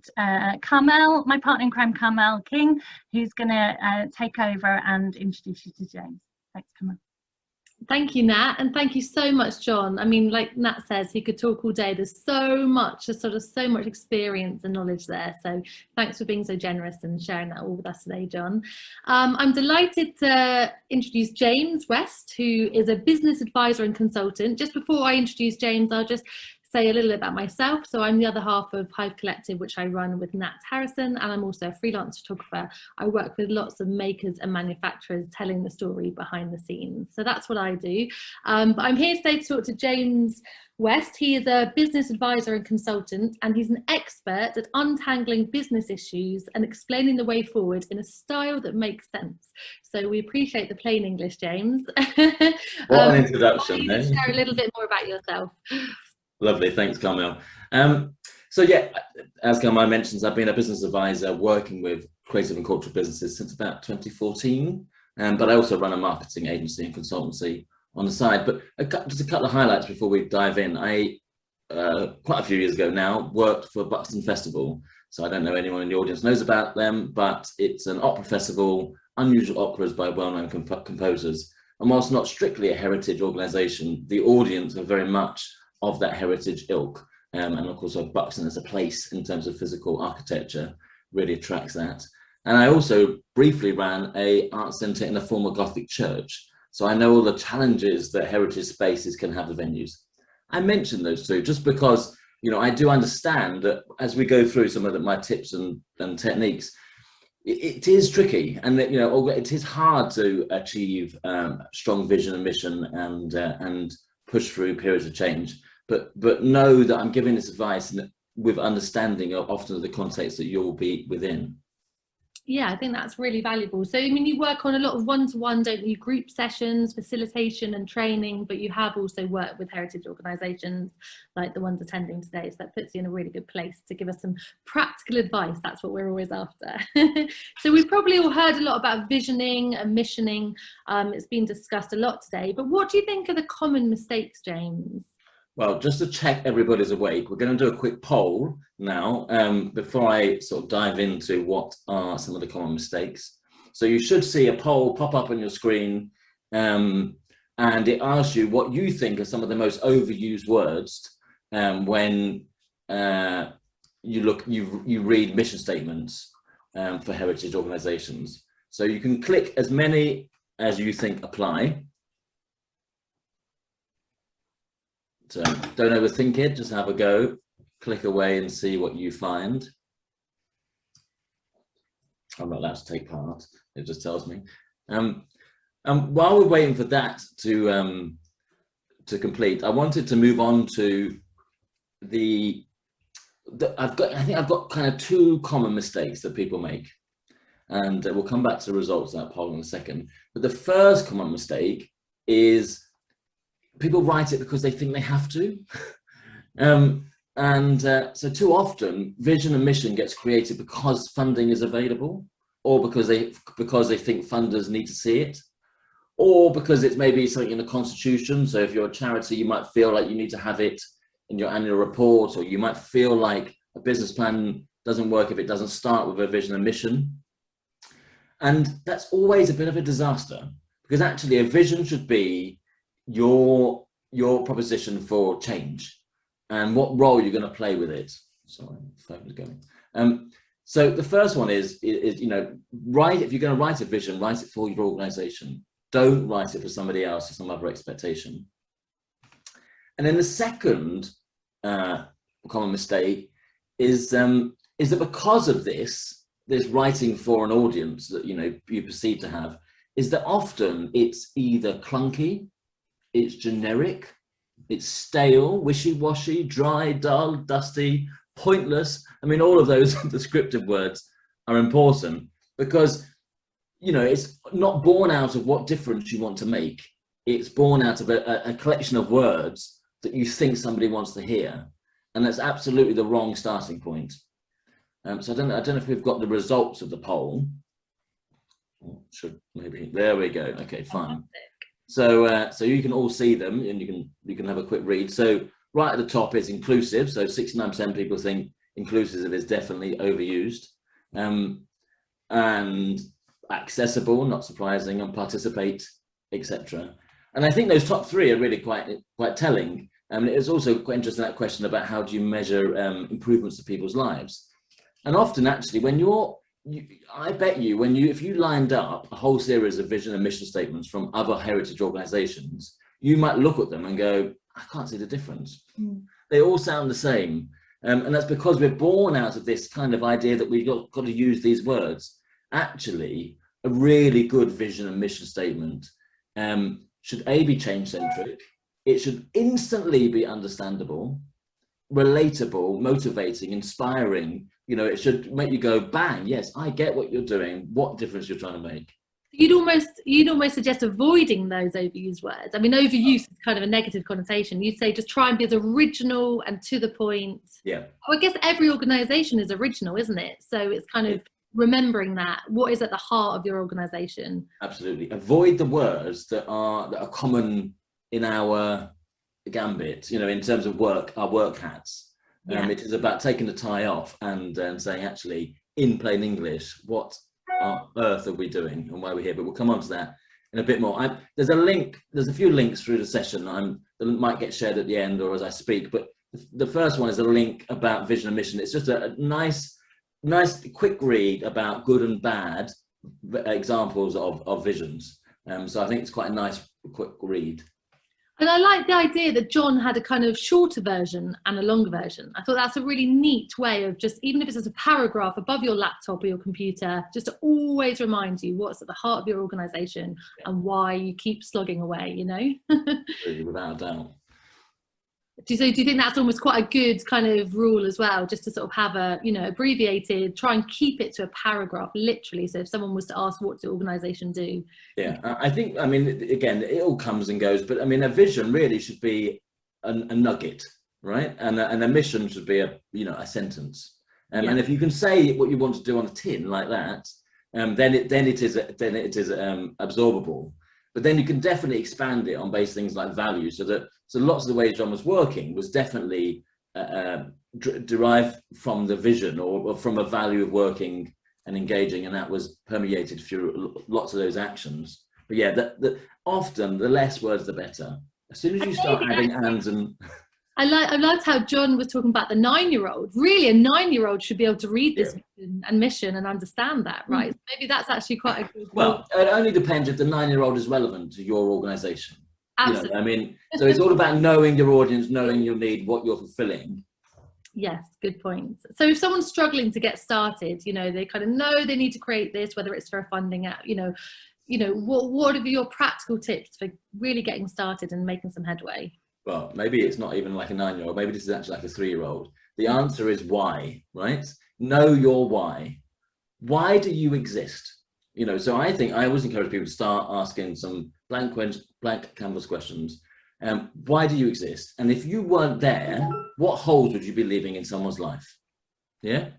Speaker 2: Carmel, my partner in crime, Carmel King, who's going to take over and introduce you to James. Thanks, Carmel.
Speaker 4: Thank you, Nat, and thank you so much, John. I mean, like Nat says, he could talk all day. There's so much experience and knowledge there. So thanks for being so generous and sharing that all with us today, John. I'm delighted to introduce James West, who is a business advisor and consultant. Just before I introduce James, I'll just say a little bit about myself. So I'm the other half of Hive Collective, which I run with Nat Harrison, and I'm also a freelance photographer. I work with lots of makers and manufacturers telling the story behind the scenes. So that's what I do. But I'm here today to talk to James West. He is a business advisor and consultant, and he's an expert at untangling business issues and explaining the way forward in a style that makes sense. So we appreciate the plain English, James.
Speaker 5: What an introduction.
Speaker 4: Share a little bit more about yourself.
Speaker 5: Lovely, thanks, Carmel. So yeah, as Carmel mentions, I've been a business advisor working with creative and cultural businesses since about 2014, but I also run a marketing agency and consultancy on the side. But just a couple of highlights before we dive in. I, quite a few years ago now, worked for Buxton Festival. So I don't know anyone in the audience knows about them, but it's an opera festival, unusual operas by well-known composers. And whilst not strictly a heritage organisation, the audience are very much of that heritage ilk, and of course Buxton as a place in terms of physical architecture really attracts that. And I also briefly ran a art centre in a former Gothic church, so I know all the challenges that heritage spaces can have with venues. I mentioned those two just because, you know, I do understand that as we go through some of my tips and techniques, it is tricky, and that, you know, it is hard to achieve strong vision and mission and push through periods of change. But know that I'm giving this advice with understanding of often the context that you'll be within.
Speaker 4: Yeah, I think that's really valuable. So, I mean, you work on a lot of one-to-one, don't you, group sessions, facilitation and training, but you have also worked with heritage organisations like the ones attending today. So that puts you in a really good place to give us some practical advice. That's what we're always after. So we've probably all heard a lot about visioning and missioning. It's been discussed a lot today, but what do you think are the common mistakes, James?
Speaker 5: Well, just to check everybody's awake, we're going to do a quick poll now before I sort of dive into what are some of the common mistakes. So you should see a poll pop up on your screen, and it asks you what you think are some of the most overused words when you read mission statements for heritage organisations. So you can click as many as you think apply. So don't overthink it, just have a go, click away and see what you find. I'm not allowed to take part, it just tells me. While we're waiting for that to complete, I wanted to move on to I think I've got kind of two common mistakes that people make, and we'll come back to the results of that poll in a second. But the first common mistake is people write it because they think they have to. So too often vision and mission gets created because funding is available, or because they think funders need to see it, or because it's maybe something in the constitution. So if you're a charity, you might feel like you need to have it in your annual report, or you might feel like a business plan doesn't work if it doesn't start with a vision and mission. And that's always a bit of a disaster, because actually a vision should be your proposition for change and what role you're going to play with it. Sorry, the phone is going. So the first one is if you're going to write a vision, write it for your organization. Don't write it for somebody else or some other expectation. And then the second common mistake is that because of this writing for an audience that you perceive to have, is that often it's either clunky, it's generic, it's stale, wishy-washy, dry, dull, dusty, pointless. I mean, all of those descriptive words are important, because it's not born out of what difference you want to make. It's born out of a collection of words that you think somebody wants to hear, and that's absolutely the wrong starting point. So I don't know if we've got the results of the poll. Should maybe, there we go. Okay, fine. So you can all see them, and you can have a quick read. So right at the top is inclusive. So 69% of people think inclusive is definitely overused, and accessible, not surprising, and participate, etc. And I think those top three are really quite telling. It's also quite interesting, that question about how do you measure improvements to people's lives. And often, actually, when I bet you, if you lined up a whole series of vision and mission statements from other heritage organisations, you might look at them and go, I can't see the difference. They all sound the same. And that's because we're born out of this kind of idea that we've got to use these words. Actually, a really good vision and mission statement should be change-centric. It should instantly be understandable, relatable, motivating, inspiring. It should make you go, bang, yes, I get what you're doing, what difference you're trying to make.
Speaker 4: You'd almost suggest avoiding those overused words. I mean, overuse is kind of a negative connotation. You'd say just try and be as original and to the point.
Speaker 5: Yeah.
Speaker 4: Well, I guess every organisation is original, isn't it? So it's kind of remembering that what is at the heart of your organisation.
Speaker 5: Absolutely. Avoid the words that are common in our gambit, in terms of work, our work hats. It is about taking the tie off and saying, actually, in plain English, what on earth are we doing and why we're here? But we'll come on to that in a bit more. There's a few links through the session that might get shared at the end or as I speak, but the first one is a link about vision and mission. It's just a nice quick read about good and bad examples of visions. So I think it's quite a nice quick read.
Speaker 4: And I like the idea that John had a kind of shorter version and a longer version. I thought that's a really neat way of just, even if it's just a paragraph above your laptop or your computer, just to always remind you what's at the heart of your organisation and why you keep slogging away,
Speaker 5: Without a doubt.
Speaker 4: Do you think that's almost quite a good kind of rule as well, just to sort of have a, you know, abbreviated, try and keep it to a paragraph, literally. So if someone was to ask, what does the organisation do?
Speaker 5: Yeah, I think, I mean, again, it all comes and goes, but I mean, a vision really should be a nugget, right? And a mission should be a, you know, a sentence. And if you can say what you want to do on a tin like that, then it is absorbable. But then you can definitely expand it on base things like value, so lots of the way John was working was definitely derived from the vision or from a value of working and engaging, and that was permeated through lots of those actions. But yeah, often the less words the better. As soon as you start adding ands and
Speaker 4: I liked how John was talking about the 9-year-old. Really, a 9-year-old should be able to read this vision and mission and understand that, right? So maybe that's actually quite a good.
Speaker 5: Well, it only depends if the 9-year-old is relevant to your organisation.
Speaker 4: Absolutely.
Speaker 5: You know, I mean, so it's all about knowing your audience, knowing your need, what you're fulfilling.
Speaker 4: Yes, good point. So if someone's struggling to get started, you know, they kind of know they need to create this, whether it's for a funding app, you know, what are your practical tips for really getting started and making some headway?
Speaker 5: Well, maybe it's not even like a 9-year-old. Maybe this is actually like a 3-year-old. The answer is why, right? Know your why. Why do you exist? You know, so I think I always encourage people to start asking some blank canvas questions. Why do you exist? And if you weren't there, what holes would you be leaving in someone's life? Yeah.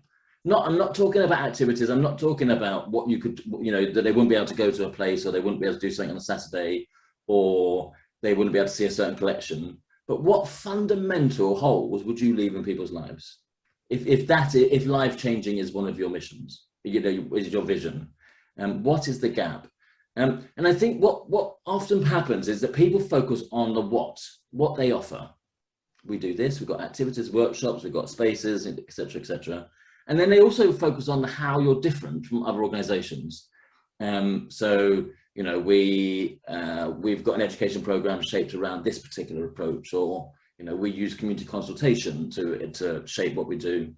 Speaker 5: I'm not talking about activities. I'm not talking about what you could, you know, that they wouldn't be able to go to a place, or they wouldn't be able to do something on a Saturday, or they wouldn't be able to see a certain collection. But what fundamental holes would you leave in people's lives? If life changing is one of your missions, you know, is your vision, what is the gap? And I think what often happens is that people focus on the what they offer. We do this, we've got activities, workshops, we've got spaces, etc., etc. And then they also focus on how you're different from other organizations. So, you know, we've got an education program shaped around this particular approach, or, you know, we use community consultation to shape what we do.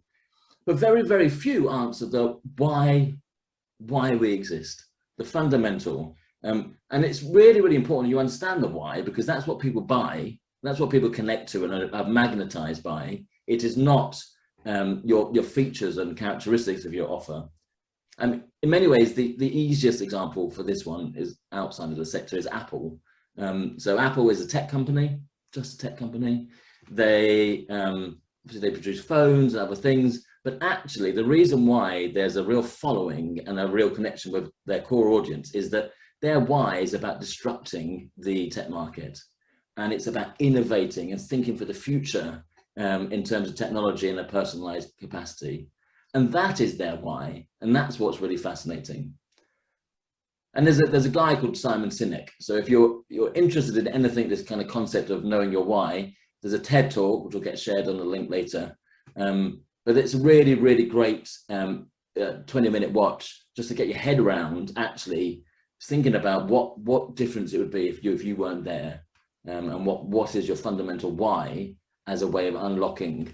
Speaker 5: But very, very few answer the why we exist, the fundamental. And it's really, really important you understand the why, because that's what people buy, that's what people connect to and are magnetized by. It is not your features and characteristics of your offer. In many ways, the easiest example for this one is outside of the sector is Apple. So Apple is a tech company, just a tech company. They obviously they produce phones and other things, but actually the reason why there's a real following and a real connection with their core audience is that their why is about disrupting the tech market, and it's about innovating and thinking for the future in terms of technology in a personalized capacity. And that is their why, and that's what's really fascinating. And there's a guy called Simon Sinek. So if you're interested in anything, this kind of concept of knowing your why, there's a TED talk which will get shared on the link later. But it's a really, really great 20-minute watch just to get your head around actually thinking about what difference it would be if you weren't there, and what is your fundamental why as a way of unlocking.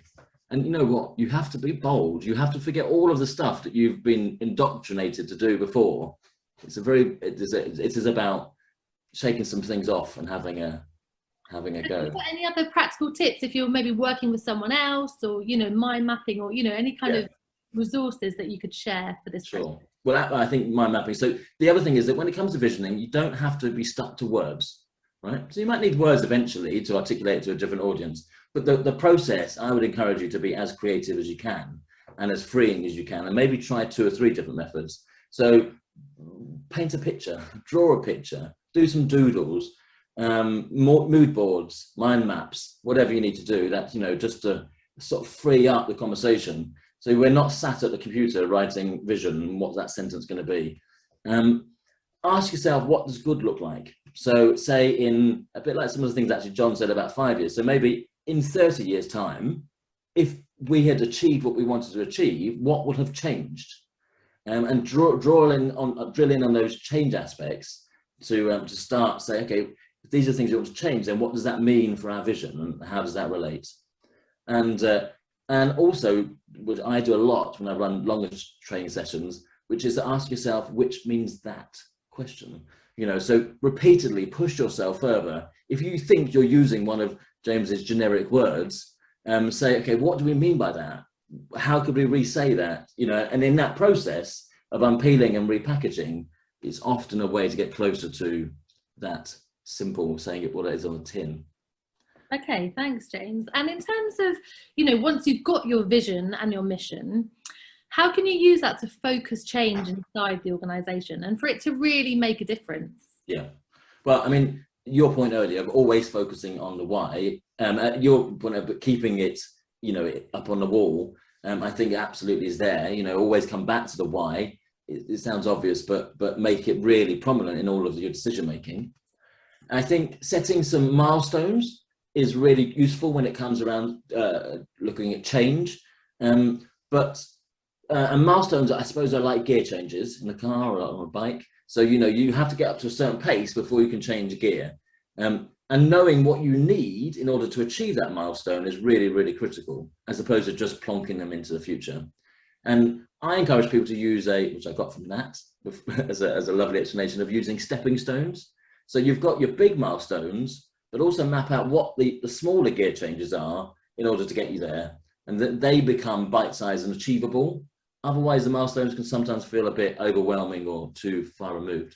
Speaker 5: And you know what? You have to be bold. You have to forget all of the stuff that you've been indoctrinated to do before. It is about shaking some things off and having a go.
Speaker 4: Any other practical tips if you're maybe working with someone else, or, you know, mind mapping, or, you know, any kind of resources that you could share for this?
Speaker 5: Sure. Well, I think mind mapping. So the other thing is that when it comes to visioning, you don't have to be stuck to words, right? So you might need words eventually to articulate to a different audience. But the process, I would encourage you to be as creative as you can and as freeing as you can, and maybe try 2 or 3 different methods. So paint a picture, draw a picture, do some doodles, mood boards, mind maps, whatever you need to do. That's, you know, just to sort of free up the conversation. So we're not sat at the computer writing vision and what's that sentence going to be. Ask yourself, what does good look like? So say in a bit like some of the things actually John said about 5 years. So maybe in 30 years time, if we had achieved what we wanted to achieve, what would have changed? And drill in on those change aspects to start say, okay, if these are things you want to change, then what does that mean for our vision, and how does that relate? And also, what I do a lot when I run longer training sessions, which is to ask yourself, which means that question. You know, so repeatedly push yourself further. If you think you're using one of James's generic words, say, okay, what do we mean by that? How could we re-say that? You know, and in that process of unpeeling and repackaging, it's often a way to get closer to that simple saying it what it is on the tin.
Speaker 4: Okay, thanks, James. And in terms of, you know, once you've got your vision and your mission, how can you use that to focus change inside the organisation and for it to really make a difference? Yeah,
Speaker 5: well, I mean, your point earlier of always focusing on the why, your point of keeping it, you know, up on the wall, I think it absolutely is there. You know, always come back to the why. It sounds obvious, but make it really prominent in all of your decision making. I think setting some milestones is really useful when it comes around looking at change. And milestones, I suppose, are like gear changes in a car or on a bike. So, you know, you have to get up to a certain pace before you can change a gear. And knowing what you need in order to achieve that milestone is really, really critical, as opposed to just plonking them into the future. And I encourage people to use which I got from Nat, as a lovely explanation of using stepping stones. So you've got your big milestones, but also map out what the smaller gear changes are in order to get you there, and that they become bite-sized and achievable. Otherwise, the milestones can sometimes feel a bit overwhelming or too far removed.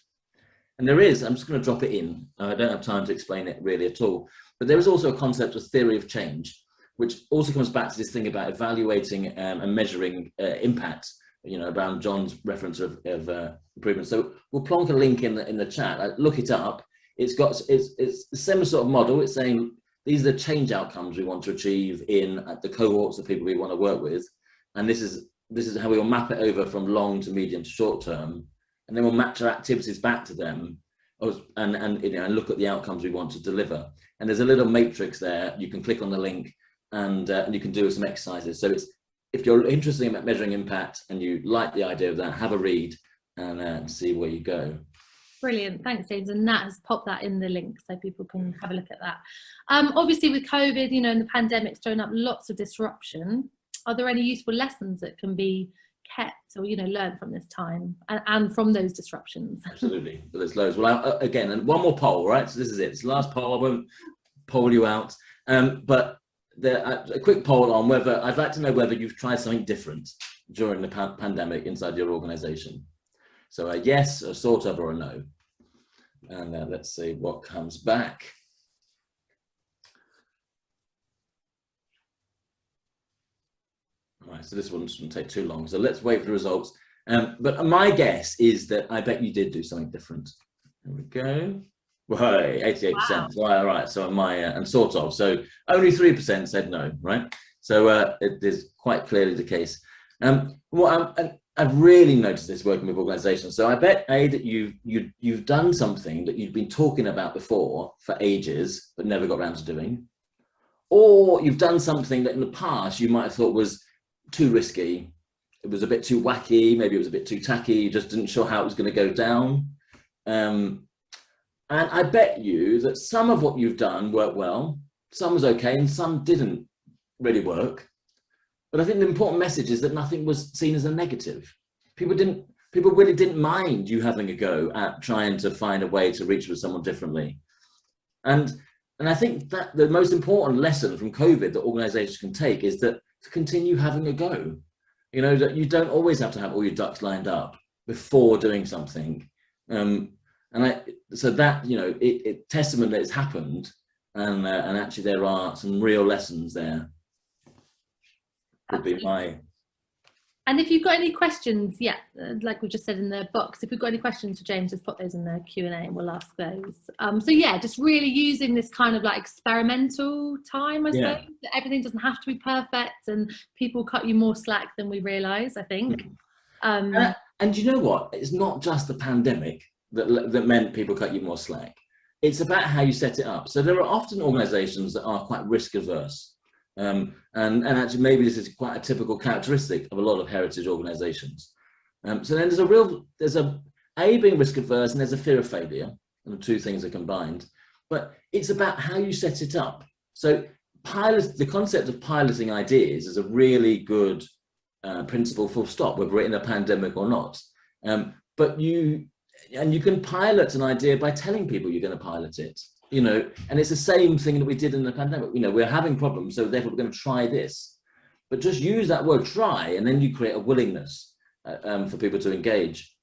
Speaker 5: And there is, I'm just going to drop it in, I don't have time to explain it really at all, but there is also a concept of theory of change, which also comes back to this thing about evaluating and measuring impact, you know, around John's reference of improvement. So we'll plonk a link in the chat, look it up. It's the same sort of model. It's saying these are the change outcomes we want to achieve in the cohorts of people we want to work with. And this is how we will map it over from long to medium to short term. And then we'll match our activities back to them and you know, and look at the outcomes we want to deliver. And there's a little matrix there. You can click on the link and you can do some exercises. So if you're interested in measuring impact and you like the idea of that, have a read and see where you go.
Speaker 4: Brilliant, thanks, James. And Nat has popped that in the link so people can have a look at that. Obviously with COVID, you know, and the pandemic's thrown up lots of disruption. Are there any useful lessons that can be kept or, you know, learned from this time and from those disruptions?
Speaker 5: Absolutely, but there's loads. Well, again, and one more poll, right? So this is it. It's the last poll. I won't poll you out, but a quick poll on whether, I'd like to know whether you've tried something different during the pandemic inside your organisation. So a yes, a sort of, or a no. And let's see what comes back. All right, so this one shouldn't take too long. So let's wait for the results. But my guess is that I bet you did do something different. There we go. Right, 88%. Wow. All right, so and sort of. So only 3% said no, right? So it is quite clearly the case. I've really noticed this working with organizations. So I bet, that you've done something that you've been talking about before for ages, but never got around to doing. Or you've done something that in the past you might have thought was too risky. It was a bit too wacky. Maybe it was a bit too tacky. You just didn't sure how it was going to go down. And I bet you that some of what you've done worked well, some was okay, and some didn't really work. But I think the important message is that nothing was seen as a negative. People really didn't mind you having a go at trying to find a way to reach with someone differently. And I think that the most important lesson from COVID that organizations can take is that to continue having a go. You know, that you don't always have to have all your ducks lined up before doing something. So that, you know, it testament that it's happened, and actually there are some real lessons there. Would be my.
Speaker 4: And if you've got any questions, like we just said in the box, if we've got any questions for James, just put those in the Q&A and we'll ask those. So yeah, just really using this kind of like experimental time, I suppose. That everything doesn't have to be perfect, and people cut you more slack than we realise, I think.
Speaker 5: And you know what? It's not just the pandemic that meant people cut you more slack. It's about how you set it up. So there are often organisations that are quite risk averse. And actually maybe this is quite a typical characteristic of a lot of heritage organisations. So then there's a being risk averse, and there's a fear of failure, and the two things are combined. But it's about how you set it up. So the concept of piloting ideas is a really good principle, full stop, whether we're in a pandemic or not. But you can pilot an idea by telling people you're going to pilot it. you know, and it's the same thing that we did in the pandemic. You know, we're having problems, so therefore we're going to try this. But just use that word try, and then you create a willingness for people to engage.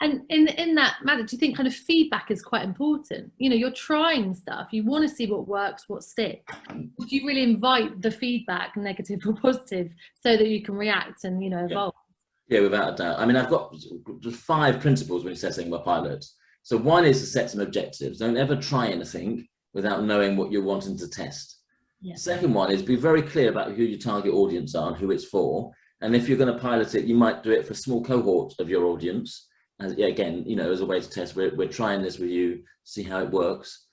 Speaker 4: And in that matter, do you think kind of feedback is quite important? You know, you're trying stuff, you want to see what works, what sticks. Do you really invite the feedback, negative or positive, so that you can react and, you know, evolve?
Speaker 5: Yeah, without a doubt. I mean, I've got just 5 principles when you're setting up a pilot. So one is to set some objectives. Don't ever try anything without knowing what you're wanting to test.
Speaker 4: Yeah.
Speaker 5: Second one is be very clear about who your target audience are and who it's for. And if you're going to pilot it, you might do it for a small cohort of your audience. As, yeah, again, you know, as a way to test, we're trying this with you, see how it works.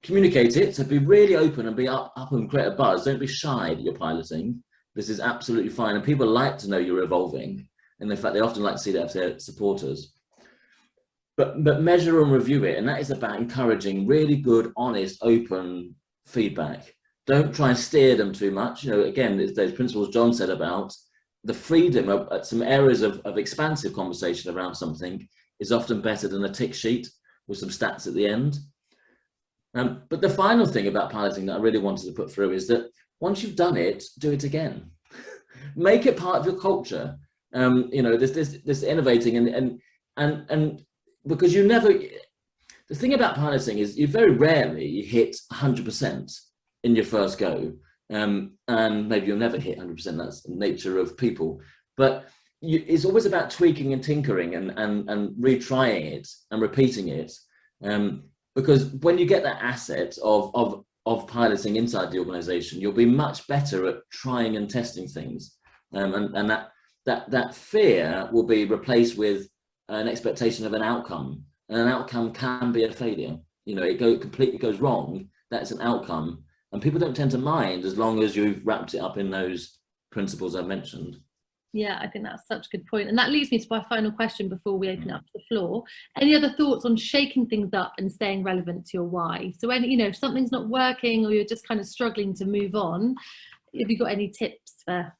Speaker 5: Communicate it, so be really open and be up and create a buzz. Don't be shy that you're piloting. This is absolutely fine, and people like to know you're evolving, and in fact they often like to see that of their supporters. But measure and review it, and that is about encouraging really good, honest, open feedback. Don't try and steer them too much. You know, again, those principles John said about the freedom of some areas of expansive conversation around something is often better than a tick sheet with some stats at the end. But the final thing about piloting that I really wanted to put through is that once you've done it, do it again. Make it part of your culture. You know, this innovating and because you never, the thing about piloting is you very rarely hit 100% in your first go. And maybe you'll never hit 100%, that's the nature of people. But it's always about tweaking and tinkering and retrying it and repeating it. Because when you get that asset of piloting inside the organization, you'll be much better at trying and testing things. And that fear will be replaced with an expectation of an outcome. And an outcome can be a failure. You know, it completely goes wrong. That's an outcome. And people don't tend to mind as long as you've wrapped it up in those principles I mentioned.
Speaker 4: Yeah, I think that's such a good point. And that leads me to my final question before we open it up to the floor. Any other thoughts on shaking things up and staying relevant to your why? So when, you know, if something's not working or you're just kind of struggling to move on, have you got any tips for?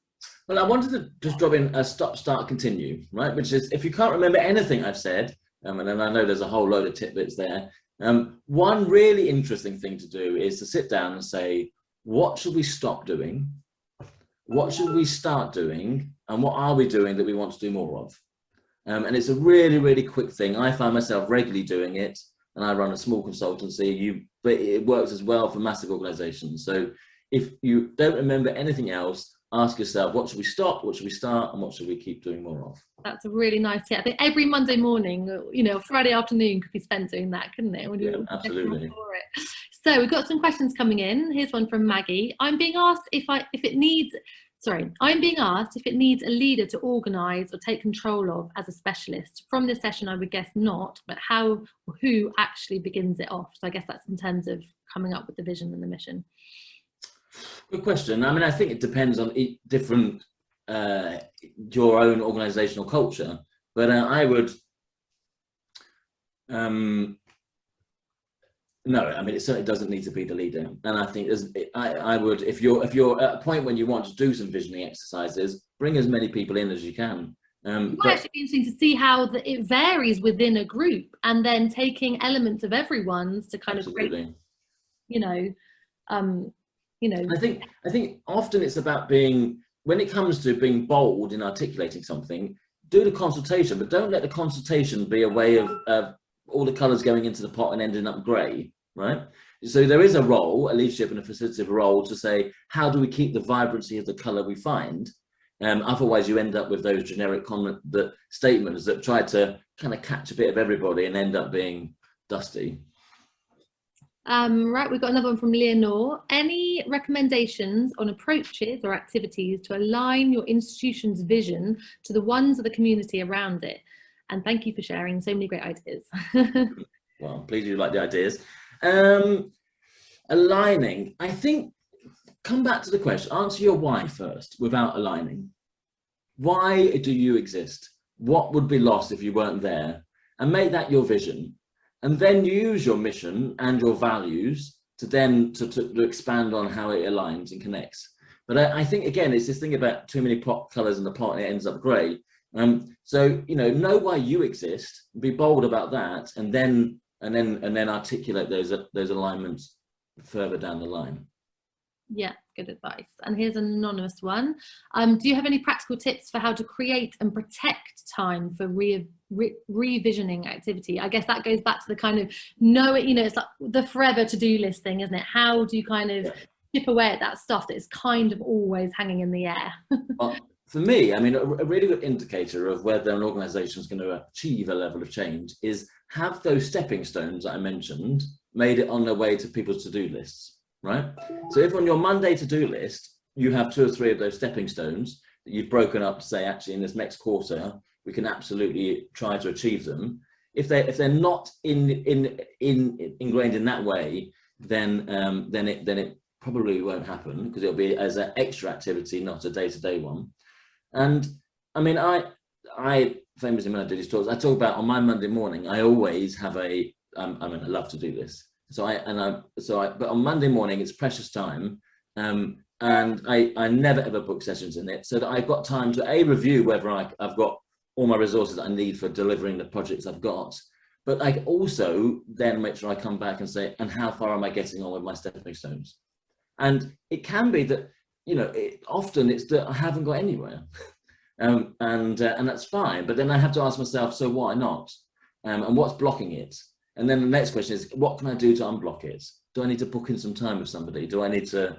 Speaker 5: Well, I wanted to just drop in a stop, start, continue, right? Which is, if you can't remember anything I've said, and then I know there's a whole load of tidbits there, one really interesting thing to do is to sit down and say, what should we stop doing? What should we start doing? And what are we doing that we want to do more of? And it's a really, really quick thing. I find myself regularly doing it, and I run a small consultancy, but it works as well for massive organizations. So if you don't remember anything else, ask yourself, what should we stop, what should we start, and what should we keep doing more of?
Speaker 4: That's a really nice tip. I think every Monday morning, you know, Friday afternoon could be spent doing that, couldn't it?
Speaker 5: Yeah, absolutely.
Speaker 4: So we've got some questions coming in. Here's one from Maggie. I'm being asked if it needs a leader to organise or take control of as a specialist. From this session, I would guess not, but how or who actually begins it off? So I guess that's in terms of coming up with the vision and the mission.
Speaker 5: Good question. I mean, I think it depends on different, your own organisational culture, but I would, no, I mean, it certainly doesn't need to be the leader. And I think I would, if you're at a point when you want to do some visioning exercises, bring as many people in as you can.
Speaker 4: It might actually be interesting to see how it varies within a group, and then taking elements of everyone's to kind of create, you know. I think often it's about being, when it comes to being bold in articulating something, do the consultation, but don't let the consultation be a way of all the colours going into the pot and ending up grey, right? So there is a role, a leadership and a facilitative role, to say, how do we keep the vibrancy of the colour we find? Otherwise you end up with those generic statements that try to kind of catch a bit of everybody and end up being dusty. Right, we've got another one from Leonore. Any recommendations on approaches or activities to align your institution's vision to the ones of the community around it? And thank you for sharing so many great ideas.
Speaker 5: Well, I'm pleased you like the ideas. Aligning, I think, come back to the question, answer your why first without aligning. Why do you exist? What would be lost if you weren't there? And make that your vision. And then use your mission and your values to then to expand on how it aligns and connects. But I think, again, it's this thing about too many pot colours in the pot and it ends up grey. So, you know why you exist, be bold about that, and then and then articulate those alignments further down the line.
Speaker 4: Yeah, good advice. And here's an anonymous one. Do you have any practical tips for how to create and protect time for revisioning activity? I guess that goes back to the kind of it's like the forever to-do list thing, isn't it? How do you kind of chip away at that stuff that is kind of always hanging in the air?
Speaker 5: Well, for me, I mean, a really good indicator of whether an organisation is going to achieve a level of change is have those stepping stones that I mentioned made it on their way to people's to-do lists. Right? So if on your Monday to-do list, you have 2 or 3 of those stepping stones that you've broken up to say, actually, in this next quarter, we can absolutely try to achieve them. If they're not ingrained in that way, then it probably won't happen, because it'll be as an extra activity, not a day-to-day one. And I mean, I famously, when I do these talks, I talk about on my Monday morning, I always have I love to do this. But on Monday morning, it's precious time, and I never ever book sessions in it, so that I've got time to review whether I've got all my resources that I need for delivering the projects I've got, but I also then make sure I come back and say, and how far am I getting on with my stepping stones? And it can be that, often it's that I haven't got anywhere, and that's fine, but then I have to ask myself, so why not, and what's blocking it? And then the next question is, what can I do to unblock it? Do I need to book in some time with somebody? Do I need to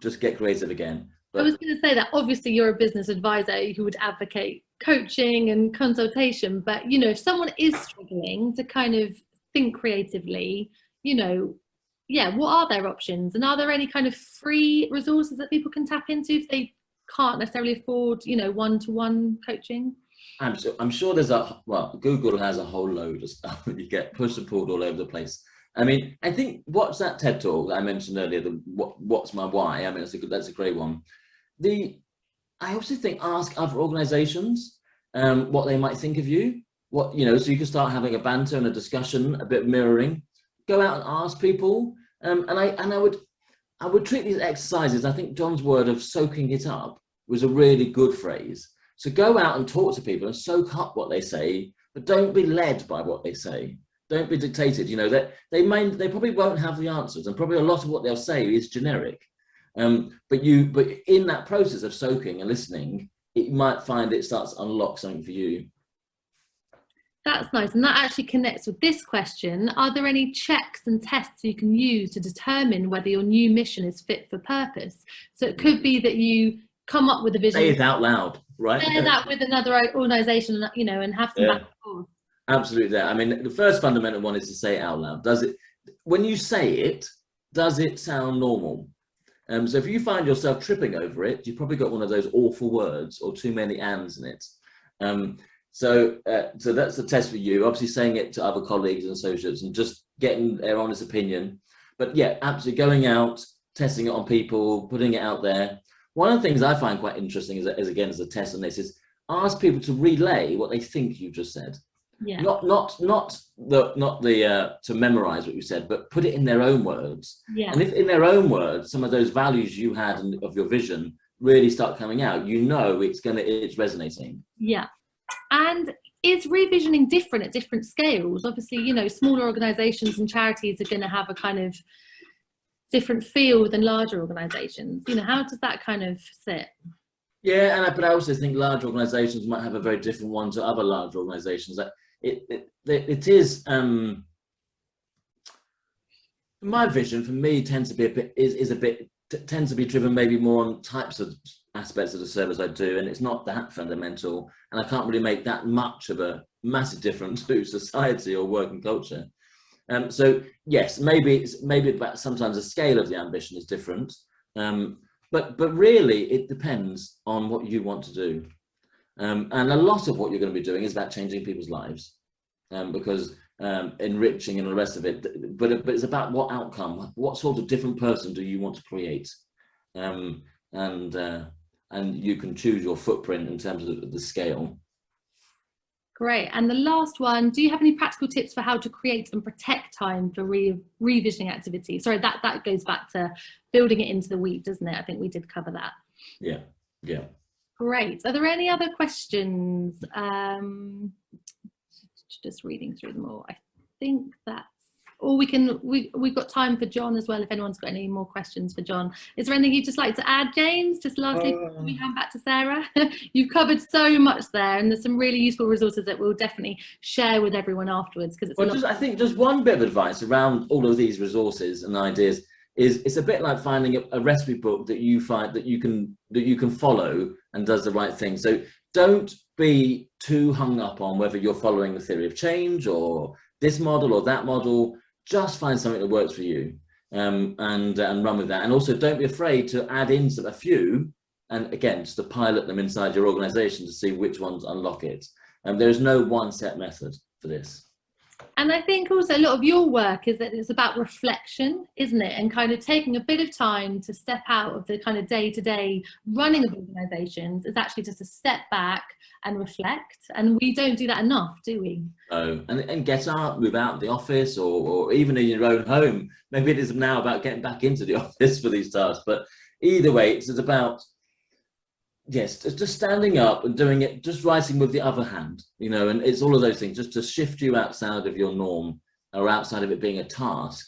Speaker 5: just get creative again? But
Speaker 4: I was going to say that obviously you're a business advisor who would advocate coaching and consultation, but if someone is struggling to kind of think creatively, what are their options? And are there any kind of free resources that people can tap into if they can't necessarily afford, one-to-one coaching?
Speaker 5: I'm sure there's Google has a whole load of stuff that you get pushed and pulled all over the place. I mean, I think, what's that TED talk that I mentioned earlier, what's my why? I mean, that's a great one. I also think ask other organizations what they might think of you, so you can start having a banter and a discussion, a bit of mirroring. Go out and ask people, and I would treat these exercises, I think John's word of soaking it up was a really good phrase. So go out and talk to people and soak up what they say, but don't be led by what they say. Don't be dictated. They probably won't have the answers, and probably a lot of what they'll say is generic. But in that process of soaking and listening, it might find it starts to unlock something for you.
Speaker 4: That's nice, and that actually connects with this question. Are there any checks and tests you can use to determine whether your new mission is fit for purpose? So it could be that you come up with a vision.
Speaker 5: Say it out loud, right?
Speaker 4: Share that with another organisation, and have some back and forth.
Speaker 5: Absolutely. I mean, the first fundamental one is to say it out loud. When you say it, does it sound normal? So if you find yourself tripping over it, you've probably got one of those awful words or too many ands in it. So that's the test for you. Obviously, saying it to other colleagues and associates and just getting their honest opinion. But yeah, absolutely going out, testing it on people, putting it out there. One of the things I find quite interesting is a test on this is ask people to relay what they think you just said.
Speaker 4: Yeah.
Speaker 5: Not to memorize what you said, but put it in their own words.
Speaker 4: Yeah.
Speaker 5: And if in their own words, some of those values you had of your vision really start coming out, it's resonating.
Speaker 4: Yeah. And is revisioning different at different scales? Obviously, smaller organizations and charities are going to have a kind of different feel than larger organizations. How does that kind of sit?
Speaker 5: Yeah, but I also think large organizations might have a very different one to other large organizations. It is my vision for me tends to be driven maybe more on types of aspects of the service I do, and it's not that fundamental, and I can't really make that much of a massive difference to society or working culture. So yes, maybe about sometimes the scale of the ambition is different, but really it depends on what you want to do, and a lot of what you're going to be doing is about changing people's lives, because enriching and the rest of it. But it's about what outcome, what sort of different person do you want to create, and you can choose your footprint in terms of the scale.
Speaker 4: Great. And the last one, do you have any practical tips for how to create and protect time for revisioning activity? Sorry, that goes back to building it into the week, doesn't it? I think we did cover that.
Speaker 5: Yeah.
Speaker 4: Great. Are there any other questions? Just reading through them all. I think that's all we've got time for John as well, if anyone's got any more questions for John. Is there anything you'd just like to add, James, just lastly before we hand back to Sarah? You've covered so much there, and there's some really useful resources that we'll definitely share with everyone afterwards, because it's
Speaker 5: I think just one bit of advice around all of these resources and ideas is it's a bit like finding a recipe book that you find that you can follow and does the right thing. So don't be too hung up on whether you're following the theory of change or this model or that model. Just find something that works for you, and run with that. And also don't be afraid to add in a few, and again, just to pilot them inside your organization to see which ones unlock it. And there's no one set method for this.
Speaker 4: And I think also a lot of your work is that it's about reflection, isn't it? And kind of taking a bit of time to step out of the kind of day-to-day running of organisations is actually just to step back and reflect. And we don't do that enough, do we?
Speaker 5: No, and get out, move out of the office, or even in your own home. Maybe it is now about getting back into the office for these tasks. But either way, it's about, yes, just standing up and doing it, just writing with the other hand, you know, and it's all of those things, just to shift you outside of your norm or outside of it being a task,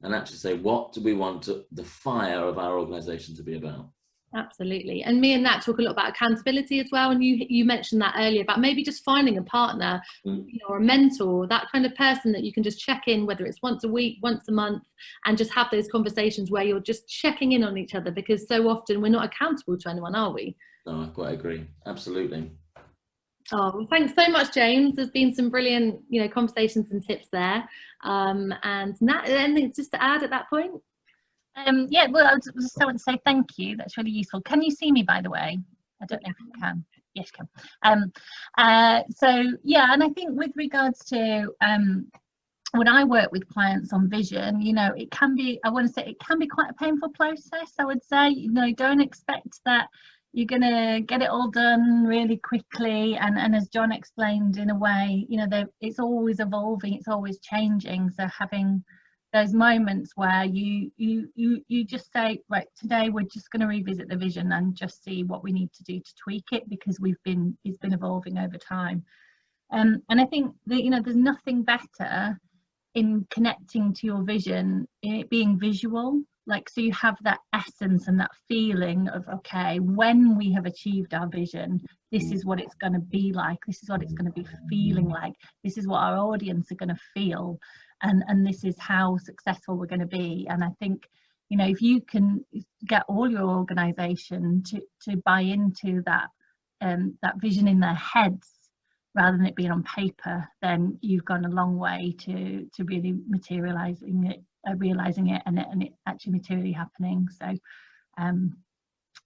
Speaker 5: and actually say, what do we want the fire of our organisation to be about?
Speaker 4: Absolutely. And me and Nat talk a lot about accountability as well. And you mentioned that earlier about maybe just finding a partner, you know, or a mentor, that kind of person that you can just check in, whether it's once a week, once a month, and just have those conversations where you're just checking in on each other, because so often we're not accountable to anyone, are we?
Speaker 5: No, I quite agree. Absolutely.
Speaker 4: Oh, well, thanks so much, James. There's been some brilliant, you know, conversations and tips there. And Nat, anything just to add at that point?
Speaker 2: Yeah, well, I just want to say thank you. That's really useful. Can you see me, by the way? I don't know if you can. Yes, you can. So yeah, and I think with regards to when I work with clients on vision, you know, it can be, I want to say, it can be quite a painful process. I would say, you know, don't expect that you're going to get it all done really quickly. And as John explained, in a way, you know, it's always evolving, it's always changing. So having those moments where you just say, right, today we're just going to revisit the vision and just see what we need to do to tweak it, because it's been evolving over time. And I think that, you know, there's nothing better in connecting to your vision, it being visual. Like, so you have that essence and that feeling of, okay, when we have achieved our vision, this is what it's going to be like, this is what it's going to be feeling like, this is what our audience are going to feel, and this is how successful we're going to be. And I think, you know, if you can get all your organization to buy into that that vision in their heads rather than it being on paper, then you've gone a long way to really materializing it, realizing it, and it actually materially happening. So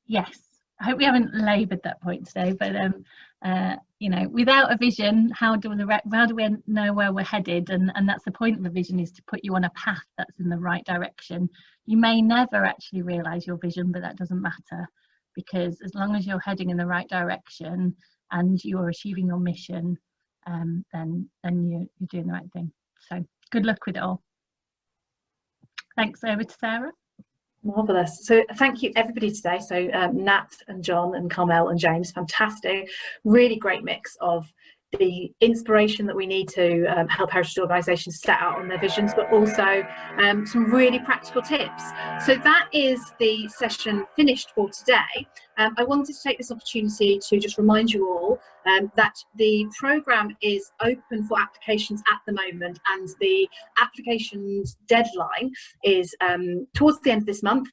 Speaker 2: yes, I hope we haven't laboured that point today, but you know, without a vision, how do we know where we're headed? And that's the point of a vision, is to put you on a path that's in the right direction. You may never actually realise your vision, but that doesn't matter, because as long as you're heading in the right direction and you're achieving your mission, then you're doing the right thing. So good luck with it all. Thanks. Over to Sarah.
Speaker 1: Marvellous. So thank you everybody today. So Nat and John and Carmel and James, fantastic, really great mix of the inspiration that we need to help heritage organisations set out on their visions, but also some really practical tips. So that is the session finished for today. I wanted to take this opportunity to just remind you all that the programme is open for applications at the moment, and the applications deadline is towards the end of this month.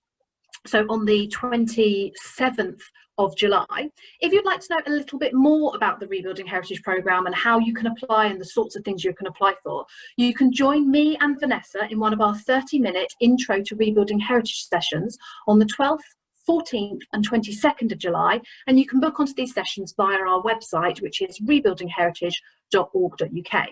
Speaker 1: So on the 27th of July. If you'd like to know a little bit more about the Rebuilding Heritage programme and how you can apply and the sorts of things you can apply for, you can join me and Vanessa in one of our 30-minute Intro to Rebuilding Heritage sessions on the 12th, 14th and 22nd of July, and you can book onto these sessions via our website, which is rebuildingheritage.org.uk.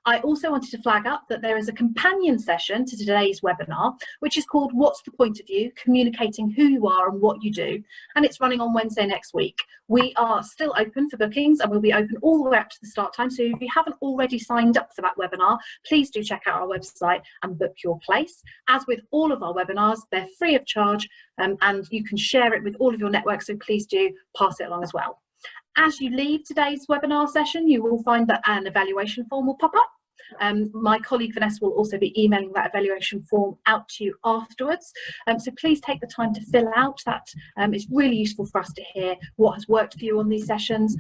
Speaker 1: I also wanted to flag up that there is a companion session to today's webinar, which is called What's the Point of You? Communicating Who You Are and What You Do, and it's running on Wednesday next week. We are still open for bookings and we'll be open all the way up to the start time, so if you haven't already signed up for that webinar, please do check out our website and book your place. As with all of our webinars, they're free of charge, and you can share it with all of your networks, so please do pass it along as well. As you leave today's webinar session, you will find that an evaluation form will pop up. My colleague Vanessa will also be emailing that evaluation form out to you afterwards. So please take the time to fill out that. It's really useful for us to hear what has worked for you on these sessions.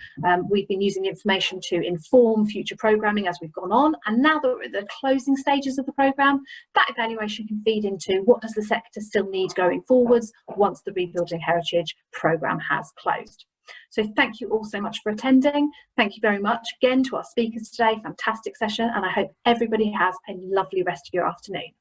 Speaker 1: We've been using the information to inform future programming as we've gone on, and now that we're at the closing stages of the programme, that evaluation can feed into what does the sector still need going forwards once the Rebuilding Heritage programme has closed. So thank you all so much for attending. Thank you very much again to our speakers today. Fantastic session, and I hope everybody has a lovely rest of your afternoon.